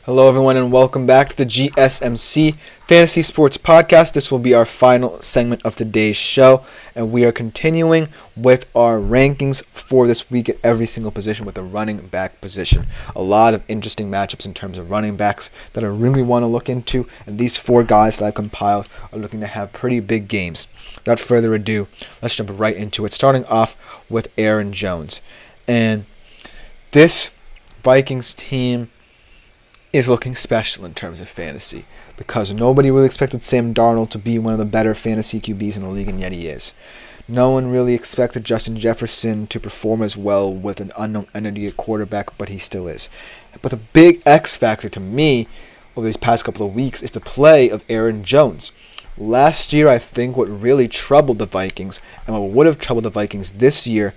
Hello, everyone, and welcome back to the GSMC Fantasy Sports Podcast. This will be our final segment of today's show, and we are continuing with our rankings for this week at every single position with the running back position. A lot of interesting matchups in terms of running backs that I really want to look into, and these 4 guys that I've compiled are looking to have pretty big games. Without further ado, let's jump right into it, starting off with Aaron Jones. And this Vikings team is looking special in terms of fantasy because nobody really expected Sam Darnold to be one of the better fantasy QBs in the league, and yet he is. No one really expected Justin Jefferson to perform as well with an unknown entity at quarterback, but he still is. But the big X factor to me over these past couple of weeks is the play of Aaron Jones. Last year, I think what really troubled the Vikings, and what would have troubled the Vikings this year,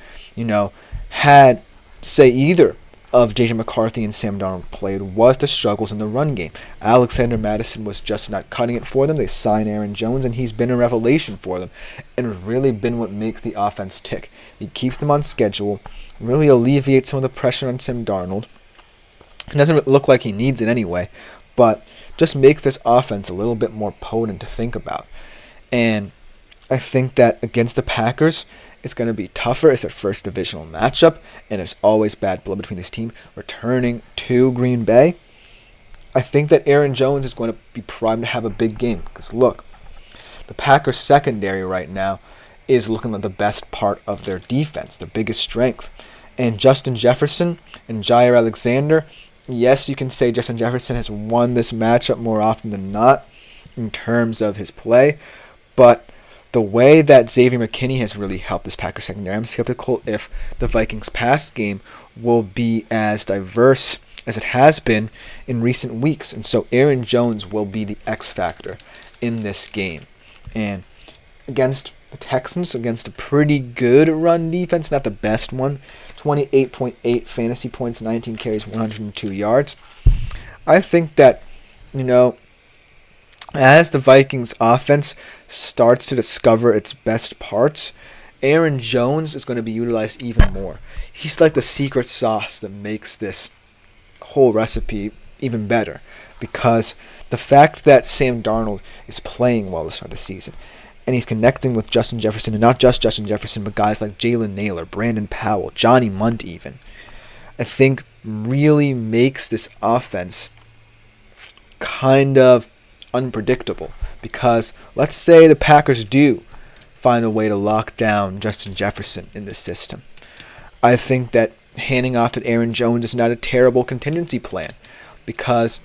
had, say, either of J.J. McCarthy and Sam Darnold played, was the struggles in the run game. Alexander Mattison was just not cutting it for them. They signed Aaron Jones, and he's been a revelation for them, and really been what makes the offense tick. He keeps them on schedule, really alleviates some of the pressure on Sam Darnold. It doesn't look like he needs it anyway, but just makes this offense a little bit more potent to think about. And I think that against the Packers, it's going to be tougher. It's their first divisional matchup, and it's always bad blood between this team. Returning to Green Bay, I think that Aaron Jones is going to be primed to have a big game. Because look, the Packers secondary right now is looking like the best part of their defense, the biggest strength. And Justin Jefferson and Jair Alexander, yes, you can say Justin Jefferson has won this matchup more often than not in terms of his play, but the way that Xavier McKinney has really helped this Packers secondary, I'm skeptical if the Vikings' pass game will be as diverse as it has been in recent weeks. And so Aaron Jones will be the X factor in this game. And against the Texans, against a pretty good run defense, not the best one, 28.8 fantasy points, 19 carries, 102 yards. I think that, as the Vikings offense starts to discover its best parts, Aaron Jones is going to be utilized even more. He's like the secret sauce that makes this whole recipe even better, because the fact that Sam Darnold is playing well to start the season, and he's connecting with Justin Jefferson, and not just Justin Jefferson, but guys like Jalen Naylor, Brandon Powell, Johnny Munt even, I think really makes this offense kind of unpredictable. Because let's say the Packers do find a way to lock down Justin Jefferson in this system. I think that handing off to Aaron Jones is not a terrible contingency plan because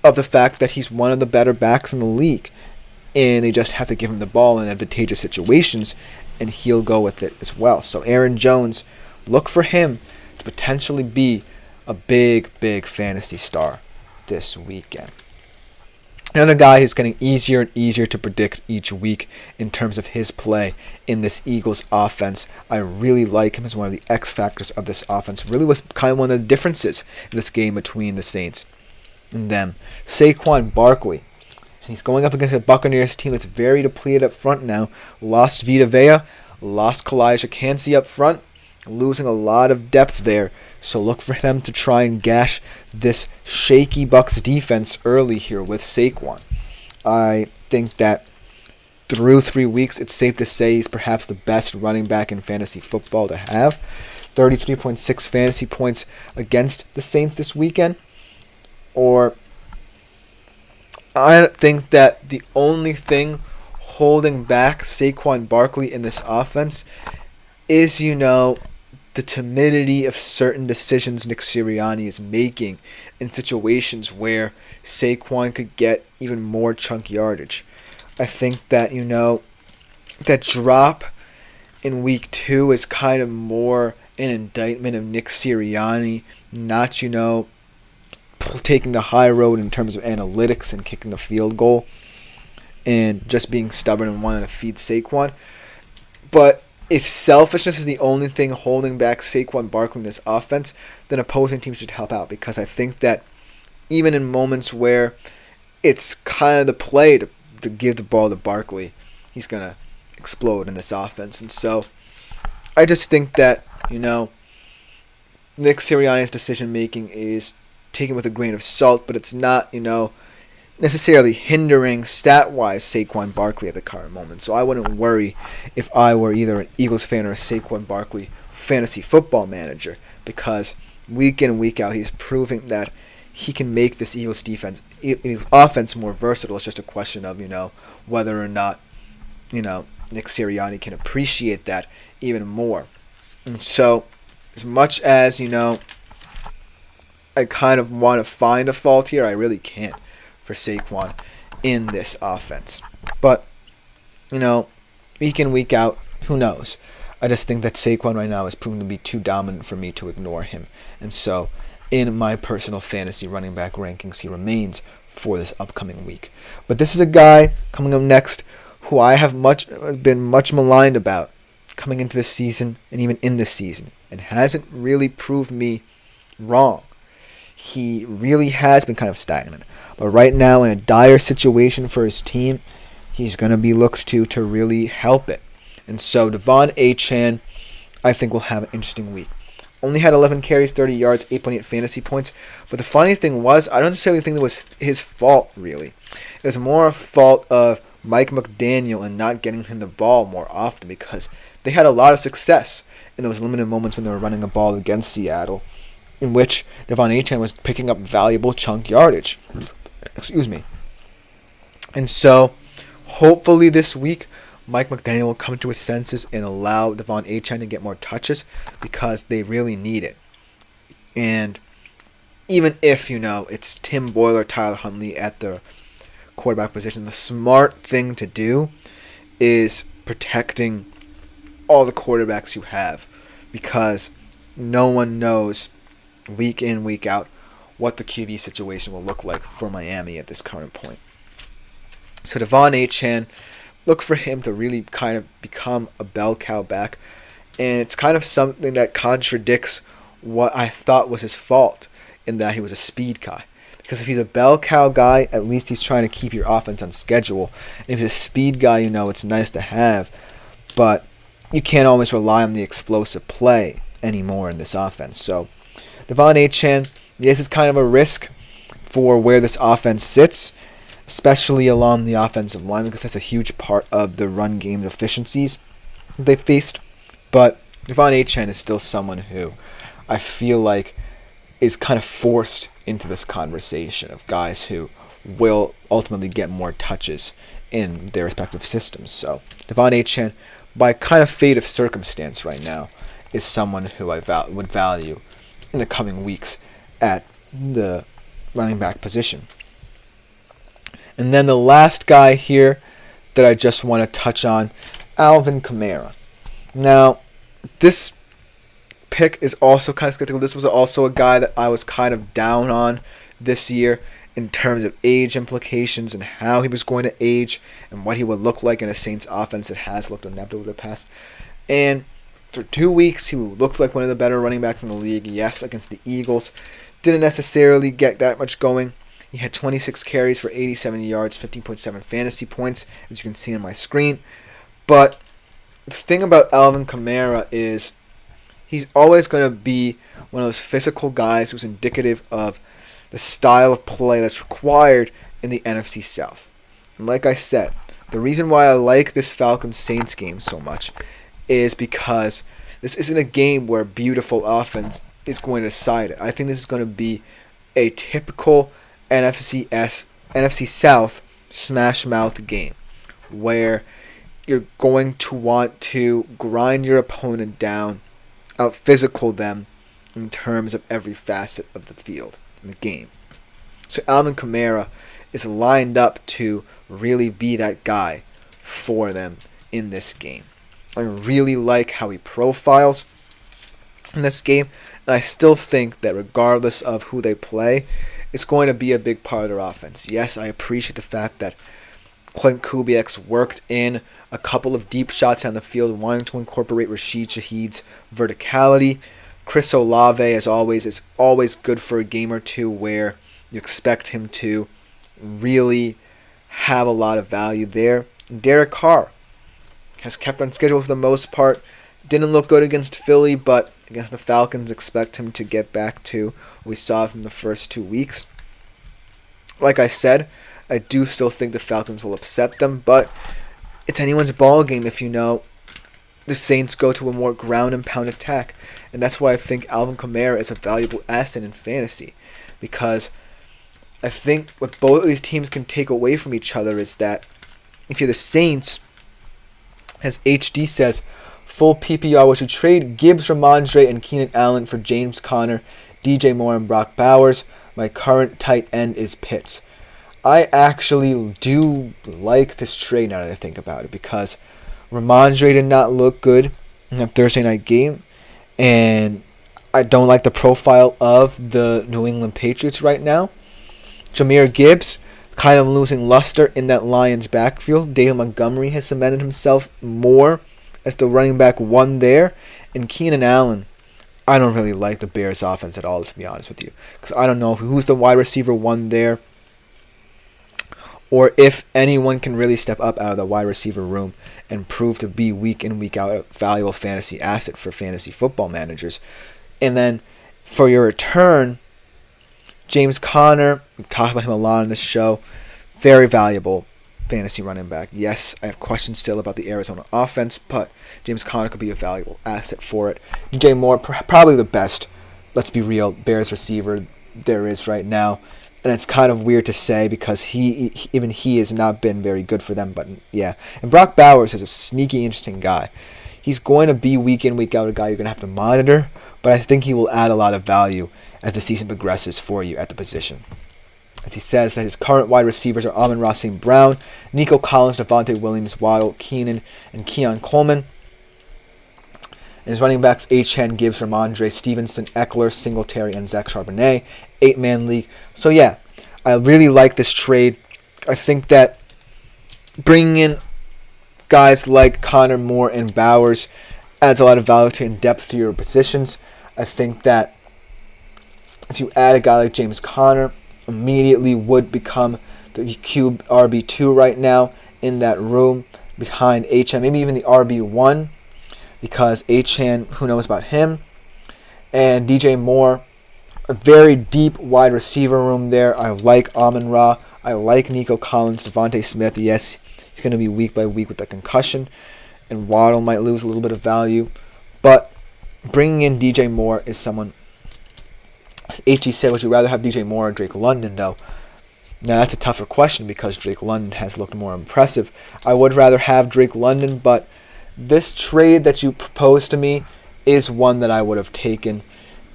of the fact that he's one of the better backs in the league. And they just have to give him the ball in advantageous situations, and he'll go with it as well. So Aaron Jones, look for him to potentially be a big, big fantasy star this weekend. Another guy who's getting easier and easier to predict each week in terms of his play in this Eagles offense. I really like him as one of the X factors of this offense. Really was kind of one of the differences in this game between the Saints and them. Saquon Barkley. He's going up against a Buccaneers team that's very depleted up front now. Lost Vita Vea, lost Kalijah Kancey up front, losing a lot of depth there. So look for them to try and gash this shaky Bucs defense early here with Saquon. I think that through 3 weeks, it's safe to say he's perhaps the best running back in fantasy football to have. 33.6 fantasy points against the Saints this weekend. I think that the only thing holding back Saquon Barkley in this offense is, the timidity of certain decisions Nick Sirianni is making in situations where Saquon could get even more chunk yardage. I think that, that drop in week 2 is kind of more an indictment of Nick Sirianni, not, taking the high road in terms of analytics and kicking the field goal and just being stubborn and wanting to feed Saquon. But if selfishness is the only thing holding back Saquon Barkley in this offense, then opposing teams should help out, because I think that even in moments where it's kind of the play to give the ball to Barkley, he's going to explode in this offense. And so I just think that, Nick Sirianni's decision making is taken with a grain of salt, but it's not, necessarily hindering stat-wise Saquon Barkley at the current moment. So I wouldn't worry if I were either an Eagles fan or a Saquon Barkley fantasy football manager, because week in and week out he's proving that he can make this Eagles offense more versatile. It's just a question of, whether or not, Nick Sirianni can appreciate that even more. And so as much as, I kind of want to find a fault here. I really can't for Saquon in this offense. But, week in, week out, who knows? I just think that Saquon right now is proven to be too dominant for me to ignore him. And so, in my personal fantasy running back rankings, he remains for this upcoming week. But this is a guy coming up next who I have been much maligned about coming into this season and even in this season, and hasn't really proved me wrong. He really has been kind of stagnant. But right now, in a dire situation for his team, he's going to be looked to really help it. And so Devon Achane, I think, will have an interesting week. Only had 11 carries, 30 yards, 8.8 fantasy points. But the funny thing was, I don't necessarily think it was his fault, really. It was more a fault of Mike McDaniel and not getting him the ball more often, because they had a lot of success in those limited moments when they were running a ball against Seattle, in which Devon Achane was picking up valuable chunk yardage. And so, hopefully this week, Mike McDaniel will come to his senses and allow Devon Achane to get more touches, because they really need it. And even if, it's Tim Boyle or Tyler Huntley at the quarterback position, the smart thing to do is protecting all the quarterbacks you have, because no one knows week in, week out what the QB situation will look like for Miami at this current point. So Devon Achane, look for him to really kind of become a bell cow back, and it's kind of something that contradicts what I thought was his fault, in that he was a speed guy. Because if he's a bell cow guy, at least he's trying to keep your offense on schedule. And if he's a speed guy, it's nice to have, but you can't always rely on the explosive play anymore in this offense. So Devon Achane, yes, it's kind of a risk for where this offense sits, especially along the offensive line, because that's a huge part of the run game deficiencies they faced. But Devon Achane is still someone who I feel like is kind of forced into this conversation of guys who will ultimately get more touches in their respective systems. So Devon Achane, by kind of fate of circumstance right now, is someone who I would value in the coming weeks at the running back position. And then the last guy here that I just want to touch on, Alvin Kamara. Now, this pick is also kind of skeptical. This was also a guy that I was kind of down on this year in terms of age implications and how he was going to age and what he would look like in a Saints offense that has looked inept over the past. And for 2 weeks, he looked like one of the better running backs in the league. Yes, against the Eagles. Didn't necessarily get that much going. He had 26 carries for 87 yards, 15.7 fantasy points, as you can see on my screen. But the thing about Alvin Kamara is he's always going to be one of those physical guys who's indicative of the style of play that's required in the NFC South. And like I said, the reason why I like this Falcons-Saints game so much is because this isn't a game where beautiful offense is going to decide it. I think this is going to be a typical NFC South smash mouth game where you're going to want to grind your opponent down, out physical them in terms of every facet of the field in the game. So Alvin Kamara is lined up to really be that guy for them in this game. I really like how he profiles in this game, and I still think that regardless of who they play, it's going to be a big part of their offense. Yes, I appreciate the fact that Clint Kubiak's worked in a couple of deep shots down the field, wanting to incorporate Rashid Shaheed's verticality. Chris Olave, as always, is always good for a game or two where you expect him to really have a lot of value there. And Derek Carr has kept on schedule for the most part. Didn't look good against Philly, but against the Falcons, expect him to get back to what we saw from the first 2 weeks. Like I said, I do still think the Falcons will upset them, but it's anyone's ball game if the Saints go to a more ground and pound attack. And that's why I think Alvin Kamara is a valuable asset in fantasy, because I think what both of these teams can take away from each other is that if you're the Saints, as HD says, full PPR was to trade Gibbs, Ramondre, and Keenan Allen for James Conner, DJ Moore and Brock Bowers. My current tight end is Pitts. I actually do like this trade now that I think about it, because Ramondre did not look good in that Thursday night game, and I don't like the profile of the New England Patriots right now. Jahmyr Gibbs kind of losing luster in that Lions backfield. David Montgomery has cemented himself more as the running back one there. And Keenan Allen, I don't really like the Bears offense at all, to be honest with you, because I don't know who's the wide receiver one there, or if anyone can really step up out of the wide receiver room and prove to be week in, week out a valuable fantasy asset for fantasy football managers. And then for your return, James Conner, we talked about him a lot on this show, very valuable fantasy running back. Yes, I have questions still about the Arizona offense, but James Conner could be a valuable asset for it. DJ Moore, probably the best, let's be real, Bears receiver there is right now. And it's kind of weird to say because even he has not been very good for them. But yeah, and Brock Bowers is a sneaky, interesting guy. He's going to be week in, week out a guy you're going to have to monitor, but I think he will add a lot of value as the season progresses for you at the position. As he says that his current wide receivers are Amon-Ra St. Brown, Nico Collins, Devontae Williams, Waddle, Keenan, and Keon Coleman. And his running backs, Achane, Gibbs, Ramondre, Stevenson, Eckler, Singletary, and Zach Charbonnet. 8-man league. So yeah, I really like this trade. I think that bringing in guys like Connor, Moore, and Bowers adds a lot of value and depth to your positions. I think that if you add a guy like James Conner, immediately would become the cube RB2 right now in that room behind Achane, maybe even the RB1, because Achane, who knows about him, and DJ Moore, a very deep wide receiver room there. I like Amon-Ra. I like Nico Collins, Devontae Smith. Yes, he's going to be week by week with the concussion, and Waddle might lose a little bit of value, but bringing in DJ Moore is someone. As HG said, would you rather have DJ Moore or Drake London, though? Now, that's a tougher question because Drake London has looked more impressive. I would rather have Drake London, but this trade that you proposed to me is one that I would have taken,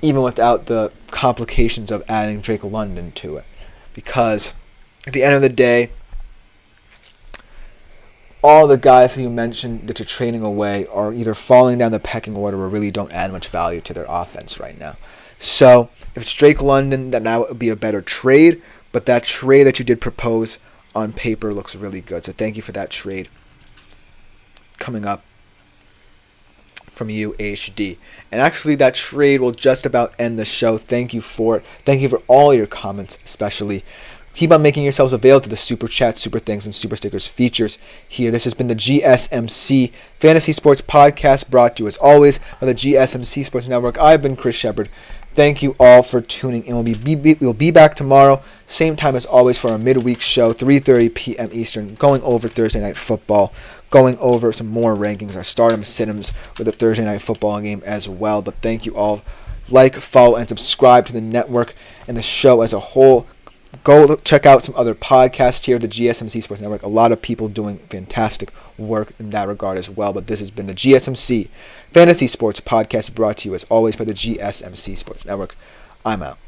even without the complications of adding Drake London to it. Because at the end of the day, all the guys that you mentioned that you're trading away are either falling down the pecking order or really don't add much value to their offense right now. So if it's Drake London, then that would be a better trade. But that trade that you did propose on paper looks really good. So thank you for that trade coming up from you, HD. And actually, that trade will just about end the show. Thank you for it. Thank you for all your comments, especially. Keep on making yourselves available to the Super Chat, Super Things, and Super Stickers features here. This has been the GSMC Fantasy Sports Podcast, brought to you as always by the GSMC Sports Network. I've been Chris Shepard. Thank you all for tuning in. We'll be back tomorrow, same time as always, for our midweek show, 3:30 p.m. Eastern, going over Thursday Night Football, going over some more rankings, our stardom sit-ems for the Thursday Night Football game as well. But thank you all. Like, follow, and subscribe to the network and the show as a whole. Go check out some other podcasts here, the GSMC Sports Network. A lot of people doing fantastic work in that regard as well. But this has been the GSMC Fantasy Sports Podcast, brought to you as always by the GSMC Sports Network. I'm out.